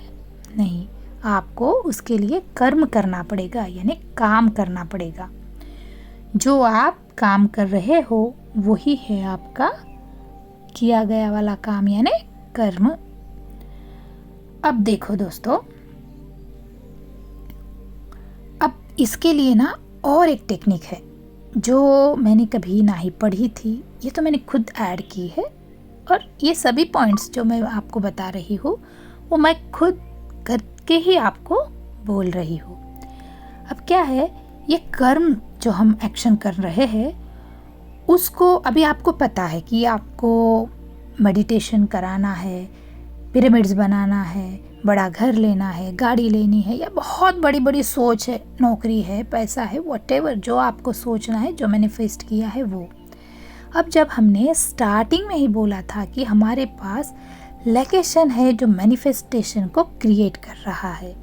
नहीं, आपको उसके लिए कर्म करना पड़ेगा, यानी काम करना पड़ेगा। जो आप काम कर रहे हो वही है आपका किया गया वाला काम, यानी कर्म। अब देखो दोस्तों, अब इसके लिए ना और एक टेक्निक है जो मैंने कभी ना ही पढ़ी थी, ये तो मैंने खुद ऐड की है। और ये सभी पॉइंट्स जो मैं आपको बता रही हूँ वो मैं खुद करके ही आपको बोल रही हूँ। अब क्या है, ये कर्म जो हम एक्शन कर रहे हैं उसको अभी आपको पता है कि आपको मेडिटेशन कराना है, पिरामिड्स बनाना है, बड़ा घर लेना है, गाड़ी लेनी है, या बहुत बड़ी बड़ी सोच है, नौकरी है, पैसा है, व्हाटएवर जो आपको सोचना है, जो मैनिफेस्ट किया है वो। अब जब हमने स्टार्टिंग में ही बोला था कि हमारे पास लोकेशन है जो मैनिफेस्टेशन को क्रिएट कर रहा है,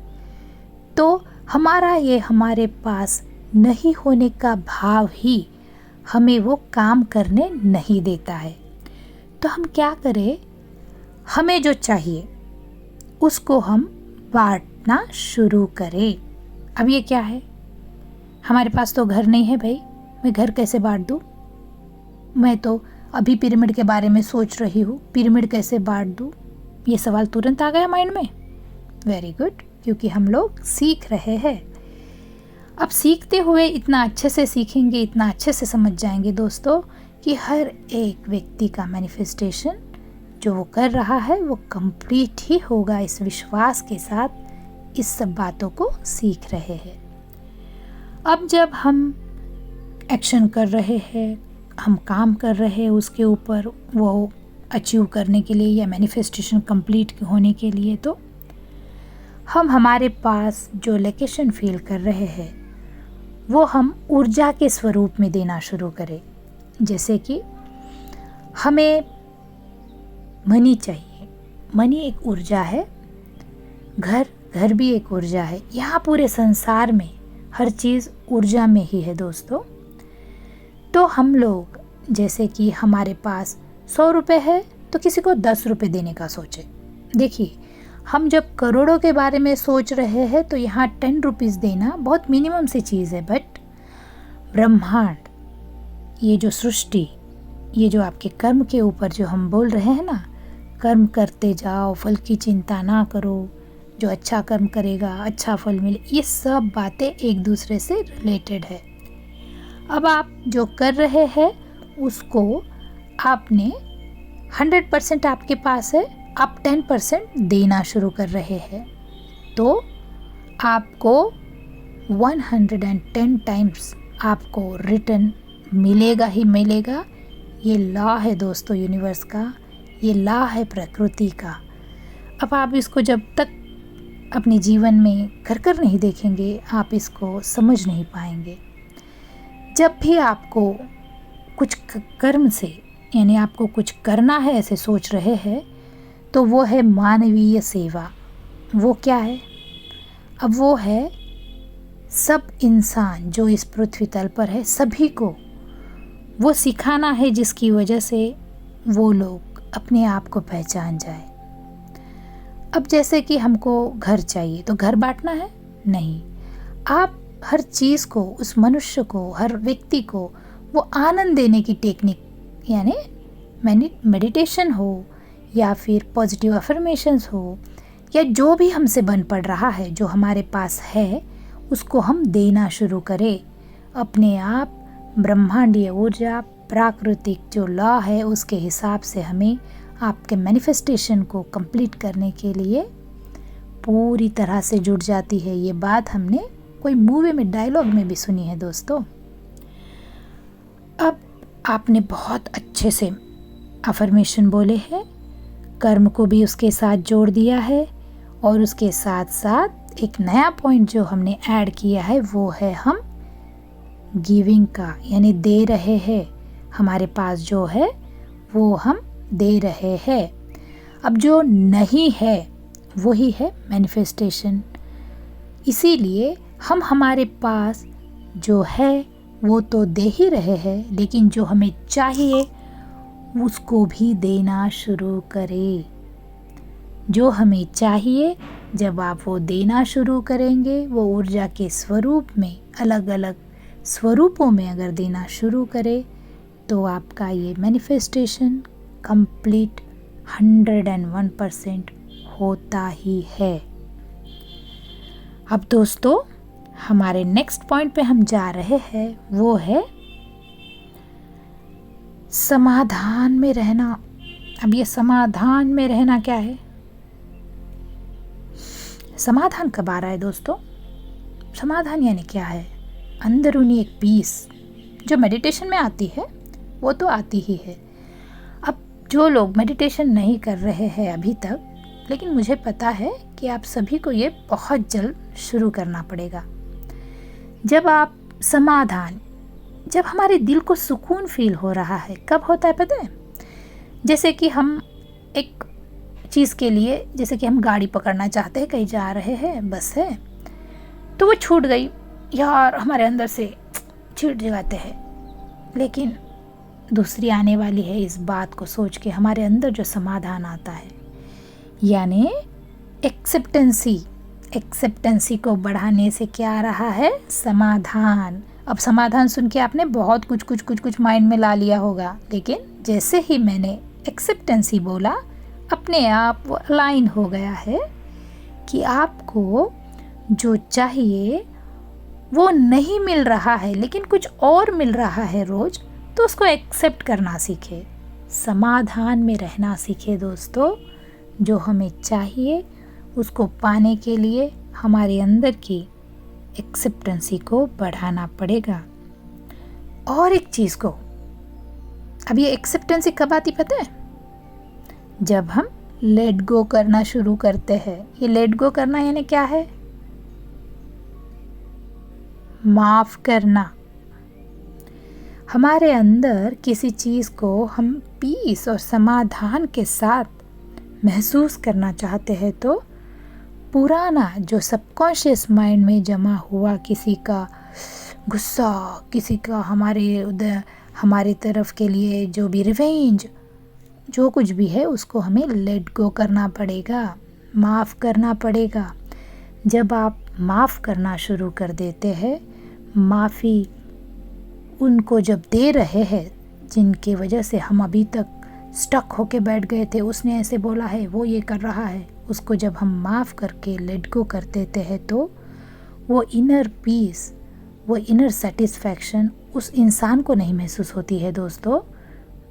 तो हमारा ये हमारे पास नहीं होने का भाव ही हमें वो काम करने नहीं देता है। तो हम क्या करें, हमें जो चाहिए उसको हम बांटना शुरू करें। अब ये क्या है, हमारे पास तो घर नहीं है भाई, मैं घर कैसे बांट दूँ? मैं तो अभी पिरामिड के बारे में सोच रही हूँ, पिरामिड कैसे बांट दूँ? ये सवाल तुरंत आ गया माइंड में। वेरी गुड, क्योंकि हम लोग सीख रहे हैं। अब सीखते हुए इतना अच्छे से सीखेंगे, इतना अच्छे से समझ जाएंगे दोस्तों कि हर एक व्यक्ति का मैनिफेस्टेशन जो वो कर रहा है वो कंप्लीट ही होगा, इस विश्वास के साथ इस सब बातों को सीख रहे हैं। अब जब हम एक्शन कर रहे हैं, हम काम कर रहे हैं उसके ऊपर, वो अचीव करने के लिए या मैनिफेस्टेशन कंप्लीट होने के लिए, तो हम हमारे पास जो लोकेशन फील कर रहे हैं वो हम ऊर्जा के स्वरूप में देना शुरू करें। जैसे कि हमें मनी चाहिए, मनी एक ऊर्जा है, घर भी एक ऊर्जा है। यहाँ पूरे संसार में हर चीज़ ऊर्जा में ही है दोस्तों। तो हम लोग जैसे कि हमारे पास 100 रुपये है तो किसी को 10 रुपये देने का सोचें। देखिए, हम जब करोड़ों के बारे में सोच रहे हैं तो यहाँ 10 रुपीज़ देना बहुत मिनिमम सी चीज़ है, बट ब्रह्मांड, ये जो सृष्टि, ये जो आपके कर्म के ऊपर जो हम बोल रहे हैं ना, कर्म करते जाओ, फल की चिंता ना करो, जो अच्छा कर्म करेगा अच्छा फल मिले, ये सब बातें एक दूसरे से रिलेटेड है। अब आप जो कर रहे हैं उसको आपने 100% आपके पास है, आप 10% देना शुरू कर रहे हैं, तो आपको 110 टाइम्स आपको रिटर्न मिलेगा ही मिलेगा। ये लॉ है दोस्तों यूनिवर्स का, ये लॉ है प्रकृति का। अब आप इसको जब तक अपने जीवन में कर नहीं देखेंगे, आप इसको समझ नहीं पाएंगे। जब भी आपको कुछ कर्म से, यानी आपको कुछ करना है ऐसे सोच रहे हैं, तो वो है मानवीय सेवा। वो क्या है? अब वो है सब इंसान जो इस पृथ्वी तल पर है, सभी को वो सिखाना है जिसकी वजह से वो लोग अपने आप को पहचान जाए। अब जैसे कि हमको घर चाहिए तो घर बांटना है? नहीं, आप हर चीज़ को, उस मनुष्य को, हर व्यक्ति को वो आनंद देने की टेक्निक, यानी मेडिटेशन हो या फिर पॉजिटिव अफर्मेशंस हो या जो भी हमसे बन पड़ रहा है, जो हमारे पास है, उसको हम देना शुरू करें। अपने आप ब्रह्मांडीय ऊर्जा, प्राकृतिक जो लॉ है उसके हिसाब से हमें आपके मैनिफेस्टेशन को कंप्लीट करने के लिए पूरी तरह से जुड़ जाती है। ये बात हमने कोई मूवी में, डायलॉग में भी सुनी है दोस्तों। अब आपने बहुत अच्छे से अफर्मेशन बोले हैं, कर्म को भी उसके साथ जोड़ दिया है और उसके साथ साथ एक नया पॉइंट जो हमने ऐड किया है वो है हम गिविंग का, यानी दे रहे हैं। हमारे पास जो है वो हम दे रहे हैं। अब जो नहीं है वही है मैनिफेस्टेशन। इसीलिए हम हमारे पास जो है वो तो दे ही रहे हैं, लेकिन जो हमें चाहिए उसको भी देना शुरू करें। जो हमें चाहिए, जब आप वो देना शुरू करेंगे, वो ऊर्जा के स्वरूप में, अलग अलग स्वरूपों में अगर देना शुरू करें, तो आपका ये मैनिफेस्टेशन कंप्लीट 101% होता ही है। अब दोस्तों हमारे नेक्स्ट पॉइंट पे हम जा रहे हैं, वो है समाधान में रहना। अब ये समाधान में रहना क्या है? समाधान कब आ रहा है दोस्तों? समाधान यानी क्या है? अंदरूनी एक पीस जो मेडिटेशन में आती है, वो तो आती ही है। अब जो लोग मेडिटेशन नहीं कर रहे हैं अभी तक, लेकिन मुझे पता है कि आप सभी को ये बहुत जल्द शुरू करना पड़ेगा। जब आप समाधान, जब हमारे दिल को सुकून फील हो रहा है, कब होता है पता है? जैसे कि हम एक चीज़ के लिए, जैसे कि हम गाड़ी पकड़ना चाहते हैं, कहीं जा रहे हैं, बस है, तो वो छूट गई यार, हमारे अंदर से चिढ़ जाते हैं, लेकिन दूसरी आने वाली है। इस बात को सोच के हमारे अंदर जो समाधान आता है, यानी एक्सेप्टेंसी को बढ़ाने से क्या आ रहा है? समाधान। अब समाधान सुन के आपने बहुत कुछ माइंड में ला लिया होगा, लेकिन जैसे ही मैंने एक्सेप्टेंसी बोला, अपने आप वो अलाइन हो गया है कि आपको जो चाहिए वो नहीं मिल रहा है, लेकिन कुछ और मिल रहा है रोज, तो उसको एक्सेप्ट करना सीखे, समाधान में रहना सीखे दोस्तों। जो हमें चाहिए उसको पाने के लिए हमारे अंदर की एक्सेप्टेंसी को बढ़ाना पड़ेगा। और एक चीज़ को, अब ये एक्सेप्टेंसी कब आती पता है? जब हम लेट गो करना शुरू करते हैं। ये लेट गो करना यानी क्या है? माफ़ करना। हमारे अंदर किसी चीज़ को हम पीस और समाधान के साथ महसूस करना चाहते हैं, तो पुराना जो सबकॉन्शियस माइंड में जमा हुआ किसी का गुस्सा, किसी का हमारी तरफ के लिए जो भी रिवेंज, जो कुछ भी है, उसको हमें लेट गो करना पड़ेगा, माफ़ करना पड़ेगा। जब आप माफ़ करना शुरू कर देते हैं, माफ़ी उनको जब दे रहे हैं जिनकी वजह से हम अभी तक स्टक होके बैठ गए थे, उसने ऐसे बोला है, वो ये कर रहा है, उसको जब हम माफ़ करके लेट गो कर देते हैं, तो वो इनर पीस, वो इनर सेटिस्फैक्शन उस इंसान को नहीं महसूस होती है दोस्तों,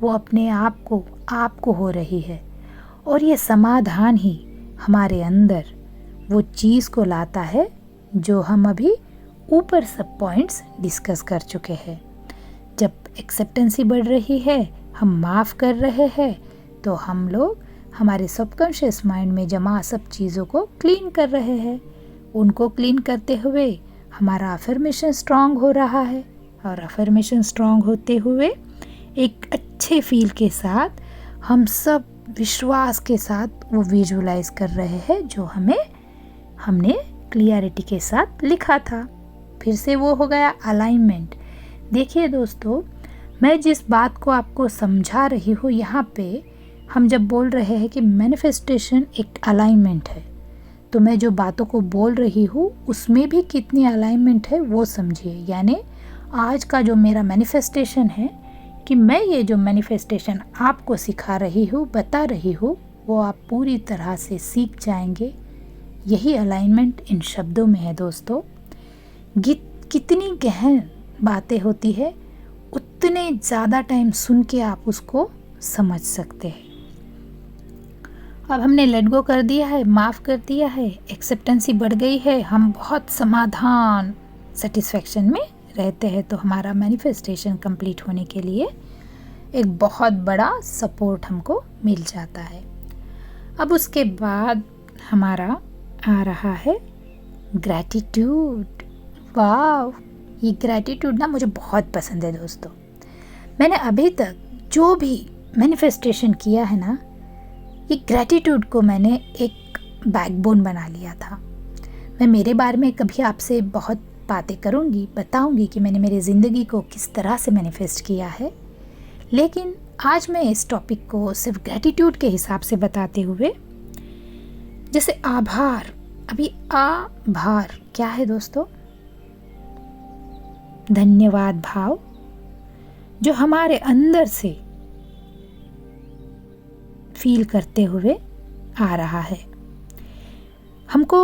वो अपने आप को हो रही है। और ये समाधान ही हमारे अंदर वो चीज़ को लाता है जो हम अभी ऊपर सब पॉइंट्स डिस्कस कर चुके हैं। जब एक्सेप्टेंसी बढ़ रही है, हम माफ़ कर रहे हैं, तो हम लोग हमारे सबकॉन्शियस माइंड में जमा सब चीज़ों को क्लीन कर रहे हैं। उनको क्लीन करते हुए हमारा अफर्मेशन स्ट्रांग हो रहा है, और अफर्मेशन स्ट्रांग होते हुए एक अच्छे फील के साथ हम सब विश्वास के साथ वो विजुलाइज कर रहे हैं जो हमें हमने क्लियरिटी के साथ लिखा था। फिर से वो हो गया अलाइनमेंट। देखिए दोस्तों, मैं जिस बात को आपको समझा रही हूँ, यहाँ पे हम जब बोल रहे हैं कि मैनिफेस्टेशन एक अलाइनमेंट है, तो मैं जो बातों को बोल रही हूँ उसमें भी कितनी अलाइनमेंट है वो समझिए। यानी आज का जो मेरा मैनिफेस्टेशन है, कि मैं ये जो मैनिफेस्टेशन आपको सिखा रही हूँ, बता रही हूँ, वो आप पूरी तरह से सीख जाएंगे। यही अलाइनमेंट इन शब्दों में है दोस्तों। कितनी गहन बातें होती है, उतने ज़्यादा टाइम सुन के आप उसको समझ सकते हैं। अब हमने लेट गो कर दिया है, माफ़ कर दिया है, एक्सेप्टेंसी बढ़ गई है, हम बहुत समाधान सेटिस्फेक्शन में रहते हैं। तो हमारा मैनिफेस्टेशन कंप्लीट होने के लिए एक बहुत बड़ा सपोर्ट हमको मिल जाता है। अब उसके बाद हमारा आ रहा है ग्रैटिट्यूड। वाह, ये ग्रैटिट्यूड ना मुझे बहुत पसंद है दोस्तों। मैंने अभी तक जो भी मैनिफेस्टेशन किया है ना, ये ग्रैटिट्यूड को मैंने एक बैकबोन बना लिया था। मैं मेरे बारे में कभी आपसे बहुत बातें करूँगी, बताऊँगी कि मैंने मेरी ज़िंदगी को किस तरह से मैनिफेस्ट किया है, लेकिन आज मैं इस टॉपिक को सिर्फ ग्रैटिट्यूड के हिसाब से बताते हुए, जैसे आभार। अभी आभार क्या है दोस्तों? धन्यवाद भाव जो हमारे अंदर से फील करते हुए आ रहा है। हमको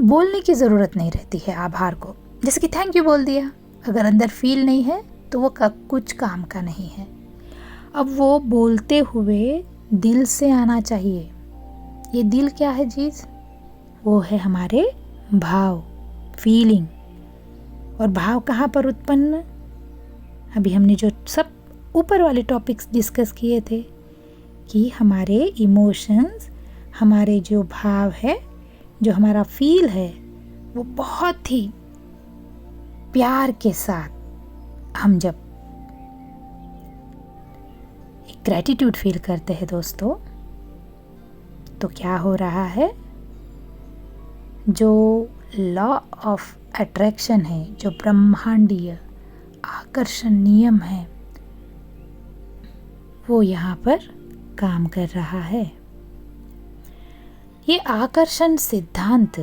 बोलने की ज़रूरत नहीं रहती है आभार को। जैसे कि थैंक यू बोल दिया, अगर अंदर फील नहीं है तो वो कुछ काम का नहीं है। अब वो बोलते हुए दिल से आना चाहिए। ये दिल क्या है चीज़? वो है हमारे भाव, फीलिंग। और भाव कहाँ पर उत्पन्न? अभी हमने जो सब ऊपर वाले टॉपिक्स डिस्कस किए थे कि हमारे इमोशंस, हमारे जो भाव है, जो हमारा फील है, वो बहुत ही प्यार के साथ हम जब एक ग्रैटिट्यूड फील करते हैं दोस्तों, तो क्या हो रहा है? जो लॉ ऑफ अट्रैक्शन है, जो ब्रह्मांडीय आकर्षण नियम है, वो यहाँ पर काम कर रहा है। ये आकर्षण सिद्धांत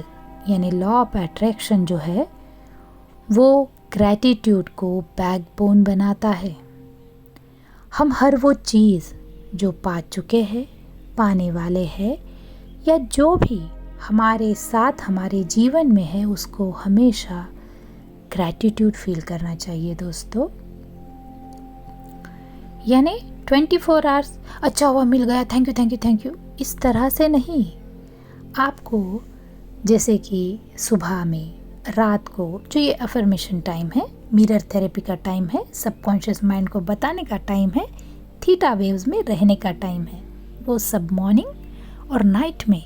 यानी लॉ ऑफ अट्रैक्शन जो है, वो ग्रैटिट्यूड को बैकबोन बनाता है। हम हर वो चीज़ जो पा चुके हैं, पाने वाले हैं, या जो भी हमारे साथ हमारे जीवन में है, उसको हमेशा ग्रैटिट्यूड फील करना चाहिए दोस्तों। यानी 24 आवर्स अच्छा हुआ, मिल गया, thank you thank you thank you, इस तरह से नहीं। आपको जैसे कि सुबह में, रात को, जो ये अफर्मेशन टाइम है, मिरर थेरेपी का टाइम है, सबकॉन्शियस माइंड को बताने का टाइम है, थीटा वेव्स में रहने का टाइम है, वो सब मॉर्निंग और नाइट में,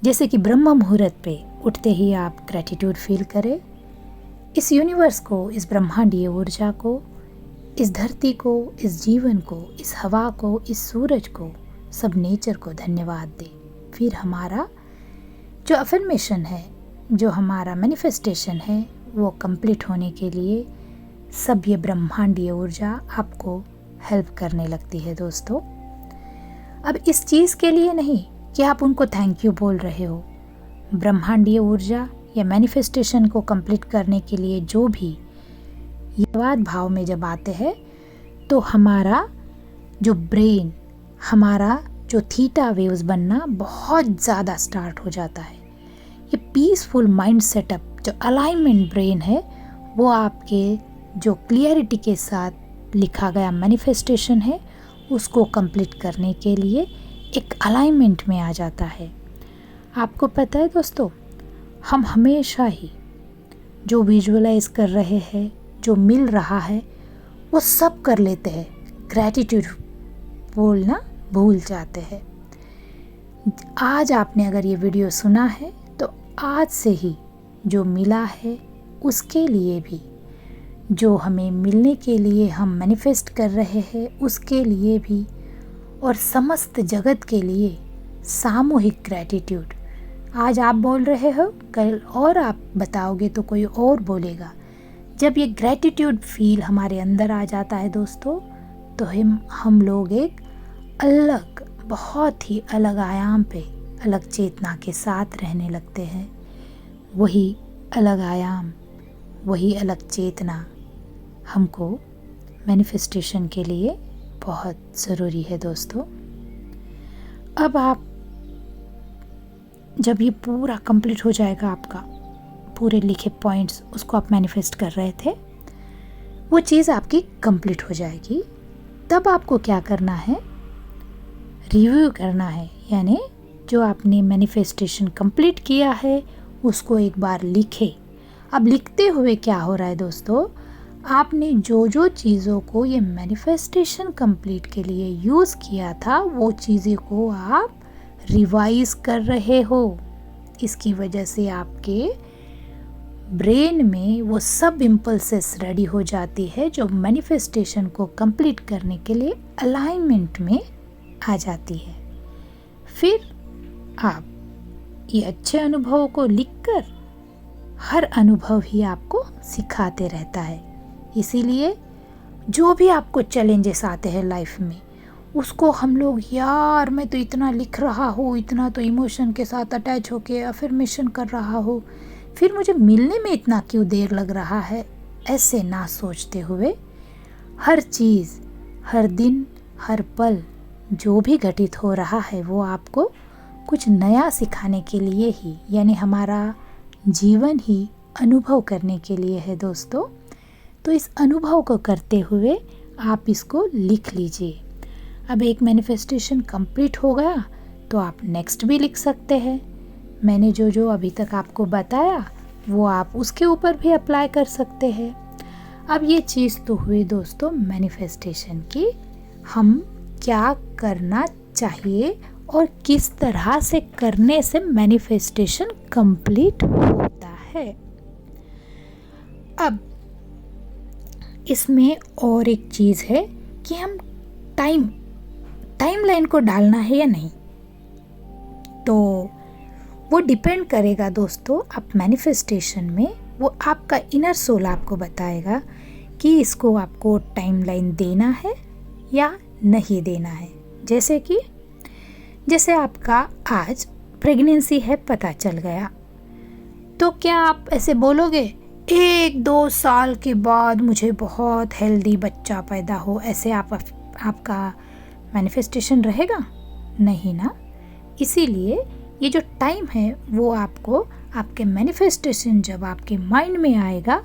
जैसे कि ब्रह्म मुहूर्त पे उठते ही आप ग्रैटिट्यूड फील करें। इस यूनिवर्स को, इस ब्रह्मांडीय ऊर्जा को, इस धरती को, इस जीवन को, इस हवा को, इस सूरज को, सब नेचर को धन्यवाद दे। फिर हमारा जो अफर्मेशन है, जो हमारा मैनिफेस्टेशन है, वो कंप्लीट होने के लिए सब ये ब्रह्मांडीय ऊर्जा आपको हेल्प करने लगती है दोस्तों। अब इस चीज़ के लिए नहीं कि आप उनको थैंक यू बोल रहे हो, ब्रह्मांडीय ऊर्जा या मैनिफेस्टेशन को कंप्लीट करने के लिए जो भी धन्यवाद भाव में जब आते हैं, तो हमारा जो ब्रेन, हमारा जो थीटा वेव्स बनना बहुत ज़्यादा स्टार्ट हो जाता है। ये पीसफुल माइंड सेटअप, जो अलाइनमेंट ब्रेन है, वो आपके जो क्लियरिटी के साथ लिखा गया मैनिफेस्टेशन है, उसको कंप्लीट करने के लिए एक अलाइनमेंट में आ जाता है। आपको पता है दोस्तों, हम हमेशा ही जो विजुअलाइज कर रहे हैं, जो मिल रहा है, वो सब कर लेते हैं, ग्रैटिट्यूड बोलना भूल जाते हैं। आज आपने अगर ये वीडियो सुना है, तो आज से ही जो मिला है उसके लिए भी, जो हमें मिलने के लिए हम मैनिफेस्ट कर रहे हैं उसके लिए भी, और समस्त जगत के लिए सामूहिक ग्रैटिट्यूड आज आप बोल रहे हो, कल और आप बताओगे तो कोई और बोलेगा। जब ये ग्रैटिट्यूड फील हमारे अंदर आ जाता है दोस्तों, तो हम लोग एक अलग, बहुत ही अलग आयाम पे, अलग चेतना के साथ रहने लगते हैं। वही अलग आयाम, वही अलग चेतना हमको मैनिफेस्टेशन के लिए बहुत ज़रूरी है दोस्तों। अब आप जब ये पूरा कंप्लीट हो जाएगा, आपका पूरे लिखे पॉइंट्स, उसको आप मैनिफेस्ट कर रहे थे, वो चीज़ आपकी कंप्लीट हो जाएगी। तब आपको क्या करना है, रिव्यू करना है। यानी जो आपने मैनिफेस्टेशन कंप्लीट किया है उसको एक बार लिखे। अब लिखते हुए क्या हो रहा है दोस्तों, आपने जो जो चीज़ों को ये मैनिफेस्टेशन कंप्लीट के लिए यूज़ किया था, वो चीज़ें को आप रिवाइज कर रहे हो। इसकी वजह से आपके ब्रेन में वो सब इम्पल्सेस रेडी हो जाती है जो मैनिफेस्टेशन को कंप्लीट करने के लिए अलाइनमेंट में आ जाती है। फिर आप ये अच्छे अनुभवों को लिखकर, हर अनुभव ही आपको सिखाते रहता है। इसीलिए जो भी आपको चैलेंजेस आते हैं लाइफ में, उसको हम लोग, यार मैं तो इतना लिख रहा हूँ, इतना तो इमोशन के साथ अटैच होके अफर्मेशन कर रहा हूँ, फिर मुझे मिलने में इतना क्यों देर लग रहा है, ऐसे ना सोचते हुए हर चीज़, हर दिन, हर पल जो भी घटित हो रहा है वो आपको कुछ नया सिखाने के लिए ही, यानी हमारा जीवन ही अनुभव करने के लिए है दोस्तों। तो इस अनुभव को करते हुए आप इसको लिख लीजिए। अब एक मैनिफेस्टेशन कंप्लीट हो गया तो आप नेक्स्ट भी लिख सकते हैं। मैंने जो जो अभी तक आपको बताया वो आप उसके ऊपर भी अप्लाई कर सकते हैं। अब ये चीज़ तो हुई दोस्तों मैनिफेस्टेशन की, हम क्या करना चाहिए और किस तरह से करने से मैनिफेस्टेशन कंप्लीट होता है। अब इसमें और एक चीज़ है कि हम टाइमलाइन को डालना है या नहीं, तो वो डिपेंड करेगा दोस्तों। आप मैनिफेस्टेशन में वो आपका इनर सोल आपको बताएगा कि इसको आपको टाइमलाइन देना है या नहीं देना है। जैसे आपका आज प्रेगनेंसी है, पता चल गया, तो क्या आप ऐसे बोलोगे 1-2 साल के बाद मुझे बहुत हेल्दी बच्चा पैदा हो, ऐसे आपका मैनिफेस्टेशन रहेगा? नहीं ना। इसीलिए ये जो टाइम है वो आपको, आपके मैनिफेस्टेशन जब आपके माइंड में आएगा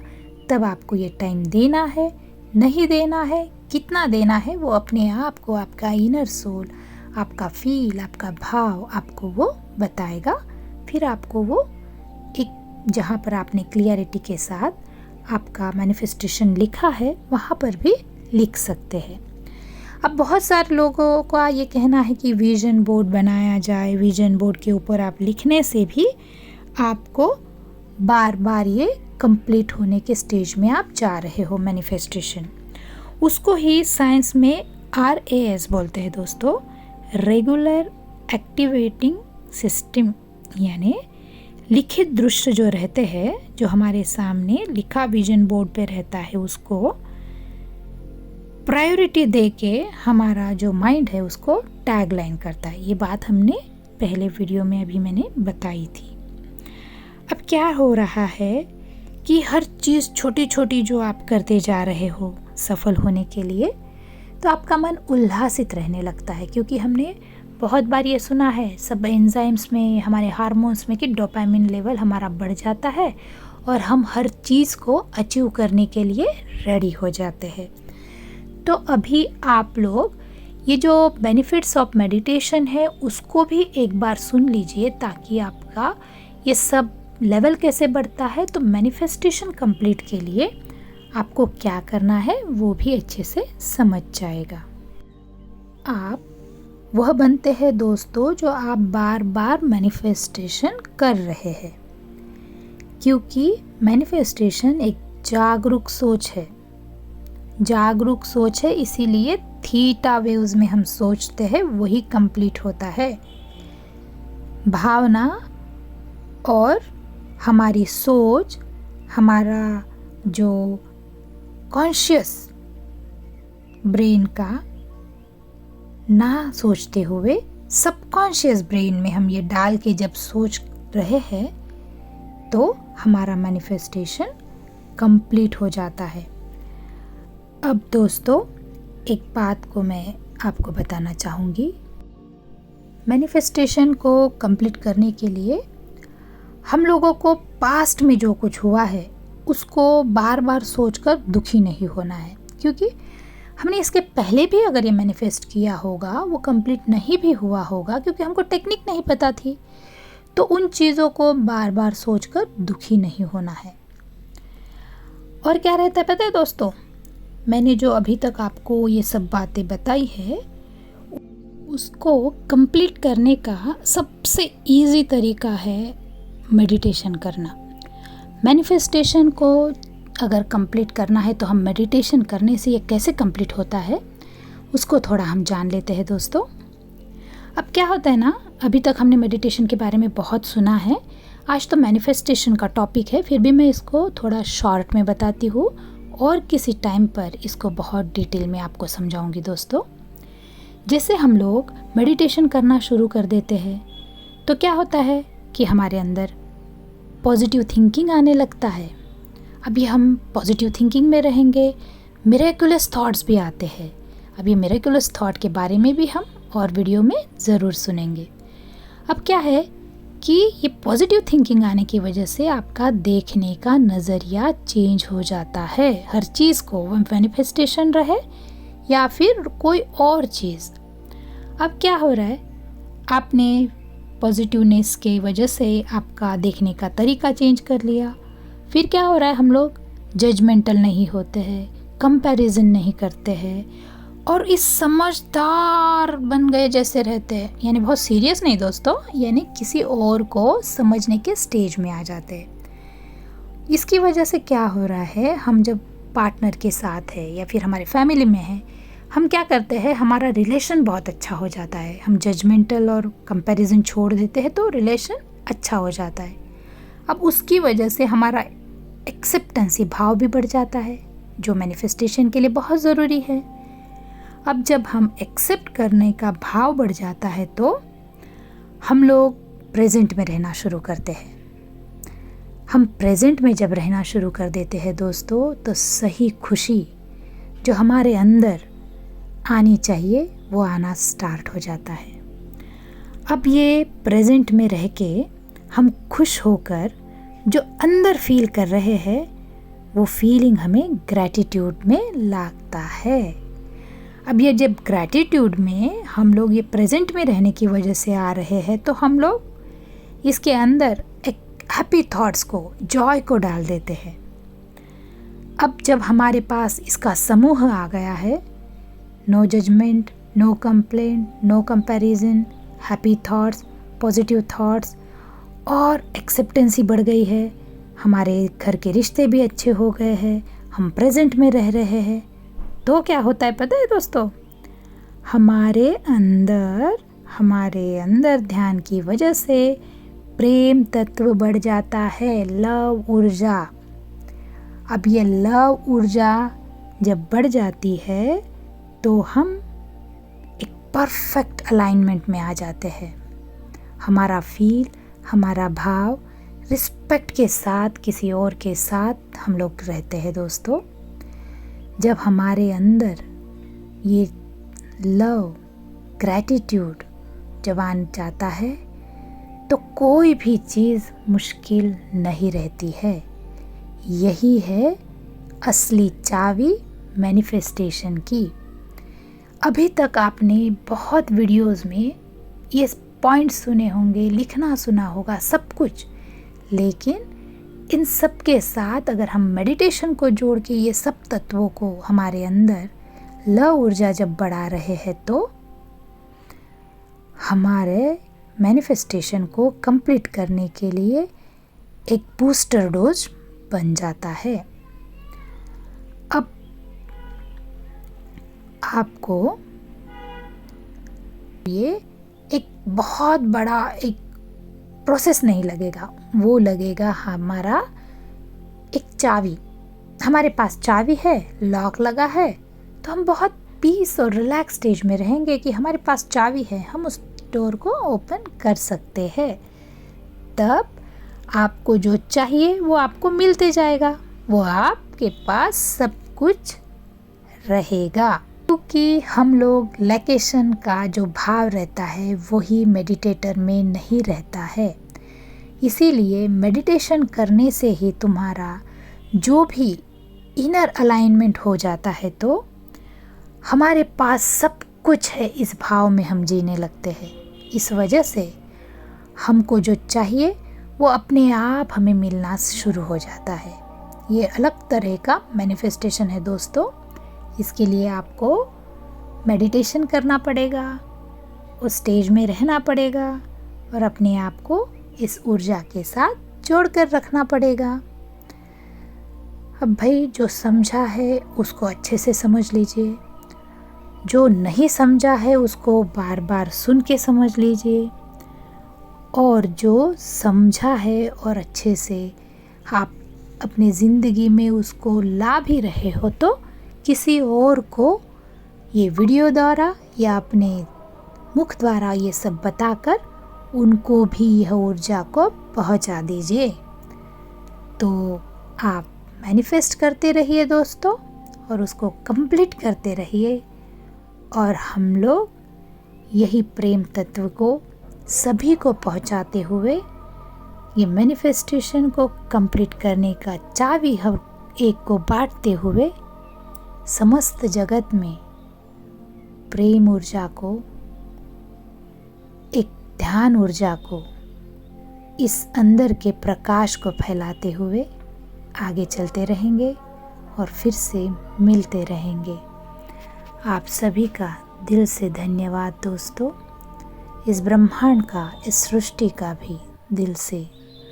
तब आपको ये टाइम देना है, नहीं देना है, कितना देना है, वो अपने आप को, आपका इनर सोल, आपका फील, आपका भाव आपको वो बताएगा। फिर आपको वो एक, जहाँ पर आपने क्लियरिटी के साथ आपका मैनिफेस्टेशन लिखा है वहाँ पर भी लिख सकते हैं। अब बहुत सारे लोगों का ये कहना है कि विजन बोर्ड बनाया जाए, विजन बोर्ड के ऊपर आप लिखने से भी आपको बार बार ये कंप्लीट होने के स्टेज में आप जा रहे हो मैनिफेस्टेशन। उसको ही साइंस में RAS बोलते हैं दोस्तों, रेगुलर एक्टिवेटिंग सिस्टम। यानी लिखित दृश्य जो रहते हैं, जो हमारे सामने लिखा विजन बोर्ड पे रहता है, उसको प्रायोरिटी दे के हमारा जो माइंड है उसको टैग लाइन करता है। ये बात हमने पहले वीडियो में अभी मैंने बताई थी। अब क्या हो रहा है कि हर चीज़ छोटी छोटी जो आप करते जा रहे हो सफल होने के लिए, तो आपका मन उल्लासित रहने लगता है, क्योंकि हमने बहुत बार ये सुना है सब एंजाइम्स में, हमारे हार्मोन्स में, कि डोपामिन लेवल हमारा बढ़ जाता है और हम हर चीज़ को अचीव करने के लिए रेडी हो जाते हैं। तो अभी आप लोग ये जो बेनिफिट्स ऑफ मेडिटेशन है उसको भी एक बार सुन लीजिए, ताकि आपका ये सब लेवल कैसे बढ़ता है, तो मैनिफेस्टेशन कंप्लीट के लिए आपको क्या करना है वो भी अच्छे से समझ जाएगा। आप वह बनते हैं दोस्तों जो आप बार बार मैनिफेस्टेशन कर रहे हैं, क्योंकि मैनिफेस्टेशन एक जागरूक सोच है। जागरूक सोच है, इसीलिए थीटा वेव्स में हम सोचते हैं वही कंप्लीट होता है। भावना और हमारी सोच, हमारा जो कॉन्शियस ब्रेन का ना सोचते हुए सबकॉन्शियस ब्रेन में हम ये डाल के जब सोच रहे हैं तो हमारा मैनिफेस्टेशन कंप्लीट हो जाता है। अब दोस्तों, एक बात को मैं आपको बताना चाहूँगी। मैनिफेस्टेशन को कंप्लीट करने के लिए हम लोगों को पास्ट में जो कुछ हुआ है उसको बार बार सोचकर दुखी नहीं होना है, क्योंकि हमने इसके पहले भी अगर ये मैनिफेस्ट किया होगा वो कंप्लीट नहीं भी हुआ होगा, क्योंकि हमको टेक्निक नहीं पता थी। तो उन चीज़ों को बार बार सोचकर दुखी नहीं होना है। और क्या रहता है पता है दोस्तों, मैंने जो अभी तक आपको ये सब बातें बताई है उसको कंप्लीट करने का सबसे इजी तरीका है मेडिटेशन करना। मैनिफेस्टेशन को अगर कंप्लीट करना है तो हम मेडिटेशन करने से ये कैसे कंप्लीट होता है उसको थोड़ा हम जान लेते हैं दोस्तों। अब क्या होता है ना, अभी तक हमने मेडिटेशन के बारे में बहुत सुना है, आज तो मैनिफेस्टेशन का टॉपिक है, फिर भी मैं इसको थोड़ा शॉर्ट में बताती हूँ और किसी टाइम पर इसको बहुत डिटेल में आपको समझाऊंगी दोस्तों। जैसे हम लोग मेडिटेशन करना शुरू कर देते हैं तो क्या होता है कि हमारे अंदर पॉजिटिव थिंकिंग आने लगता है। अभी हम पॉजिटिव थिंकिंग में रहेंगे, मिरेकुलस थॉट्स भी आते हैं। अब ये मिरेकुलस थॉट के बारे में भी हम और वीडियो में ज़रूर सुनेंगे। अब क्या है कि ये पॉजिटिव थिंकिंग आने की वजह से आपका देखने का नज़रिया चेंज हो जाता है। हर चीज़ को, वो मैनिफेस्टेशन रहे या फिर कोई और चीज़। अब क्या हो रहा है, आपने पॉजिटिवनेस के वजह से आपका देखने का तरीका चेंज कर लिया। फिर क्या हो रहा है, हम लोग जजमेंटल नहीं होते हैं, कंपैरिजन नहीं करते हैं और इस समझदार बन गए जैसे रहते हैं। यानी बहुत सीरियस नहीं दोस्तों, यानी किसी और को समझने के स्टेज में आ जाते हैं। इसकी वजह से क्या हो रहा है, हम जब पार्टनर के साथ है या फिर हमारे फैमिली में है, हम क्या करते हैं, हमारा रिलेशन बहुत अच्छा हो जाता है। हम जजमेंटल और कंपैरिजन छोड़ देते हैं तो रिलेशन अच्छा हो जाता है। अब उसकी वजह से हमारा एक्सेप्टेंसी भाव भी बढ़ जाता है, जो मैनिफेस्टेशन के लिए बहुत ज़रूरी है। अब जब हम एक्सेप्ट करने का भाव बढ़ जाता है तो हम लोग प्रेजेंट में रहना शुरू करते हैं। हम प्रेजेंट में जब रहना शुरू कर देते हैं दोस्तों, तो सही खुशी जो हमारे अंदर आनी चाहिए वो आना स्टार्ट हो जाता है। अब ये प्रेजेंट में रह के हम खुश होकर जो अंदर फील कर रहे हैं वो फीलिंग हमें ग्रैटिट्यूड में लाता है। अब ये जब ग्रैटिट्यूड में हम लोग ये प्रेजेंट में रहने की वजह से आ रहे हैं तो हम लोग इसके अंदर एक हैप्पी थॉट्स को, जॉय को डाल देते हैं। अब जब हमारे पास इसका समूह आ गया है, no judgement, no complaint, no comparison, happy thoughts, positive thoughts और एक्सेप्टेंसी बढ़ गई है, हमारे घर के रिश्ते भी अच्छे हो गए हैं, हम प्रेजेंट में रह रहे हैं, तो क्या होता है पता है दोस्तों, हमारे अंदर ध्यान की वजह से प्रेम तत्व बढ़ जाता है, लव ऊर्जा। अब ये लव ऊर्जा जब बढ़ जाती है तो हम एक परफेक्ट अलाइनमेंट में आ जाते हैं। हमारा फील, हमारा भाव रिस्पेक्ट के साथ किसी और के साथ हम लोग रहते हैं दोस्तों। जब हमारे अंदर ये लव, ग्रैटिट्यूड जब आ जाता है तो कोई भी चीज़ मुश्किल नहीं रहती है। यही है असली चाबी मैनिफेस्टेशन की। अभी तक आपने बहुत वीडियोस में ये पॉइंट्स सुने होंगे, लिखना सुना होगा, सब कुछ, लेकिन इन सब के साथ अगर हम मेडिटेशन को जोड़ के ये सब तत्वों को हमारे अंदर लव ऊर्जा जब बढ़ा रहे हैं तो हमारे मैनिफेस्टेशन को कंप्लीट करने के लिए एक बूस्टर डोज बन जाता है। अब आपको ये एक बहुत बड़ा एक प्रोसेस नहीं लगेगा, वो लगेगा हमारा एक चाबी। हमारे पास चाबी है, लॉक लगा है, तो हम बहुत पीस और रिलैक्स स्टेज में रहेंगे कि हमारे पास चाबी है, हम उस डोर को ओपन कर सकते हैं। तब आपको जो चाहिए वो आपको मिलते जाएगा, वो आपके पास सब कुछ रहेगा। क्योंकि हम लोग लोकेशन का जो भाव रहता है वही मेडिटेटर में नहीं रहता है। इसीलिए मेडिटेशन करने से ही तुम्हारा जो भी इनर अलाइनमेंट हो जाता है, तो हमारे पास सब कुछ है, इस भाव में हम जीने लगते हैं। इस वजह से हमको जो चाहिए वो अपने आप हमें मिलना शुरू हो जाता है। ये अलग तरह का मैनिफेस्टेशन है दोस्तों। इसके लिए आपको मेडिटेशन करना पड़ेगा, उस स्टेज में रहना पड़ेगा और अपने आप को इस ऊर्जा के साथ जोड़ कर रखना पड़ेगा। अब भाई जो समझा है उसको अच्छे से समझ लीजिए, जो नहीं समझा है उसको बार बार सुन के समझ लीजिए, और जो समझा है और अच्छे से आप अपनी ज़िंदगी में उसको ला भी रहे हो, तो किसी और को ये वीडियो द्वारा या अपने मुख द्वारा ये सब बताकर उनको भी यह ऊर्जा को पहुंचा दीजिए। तो आप मैनिफेस्ट करते रहिए दोस्तों, और उसको कंप्लीट करते रहिए, और हम लोग यही प्रेम तत्व को सभी को पहुंचाते हुए ये मैनिफेस्टेशन को कंप्लीट करने का चाबी हम एक को बांटते हुए समस्त जगत में प्रेम ऊर्जा को, एक ध्यान ऊर्जा को, इस अंदर के प्रकाश को फैलाते हुए आगे चलते रहेंगे और फिर से मिलते रहेंगे। आप सभी का दिल से धन्यवाद दोस्तों। इस ब्रह्मांड का, इस सृष्टि का भी दिल से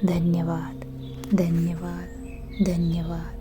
धन्यवाद, धन्यवाद, धन्यवाद।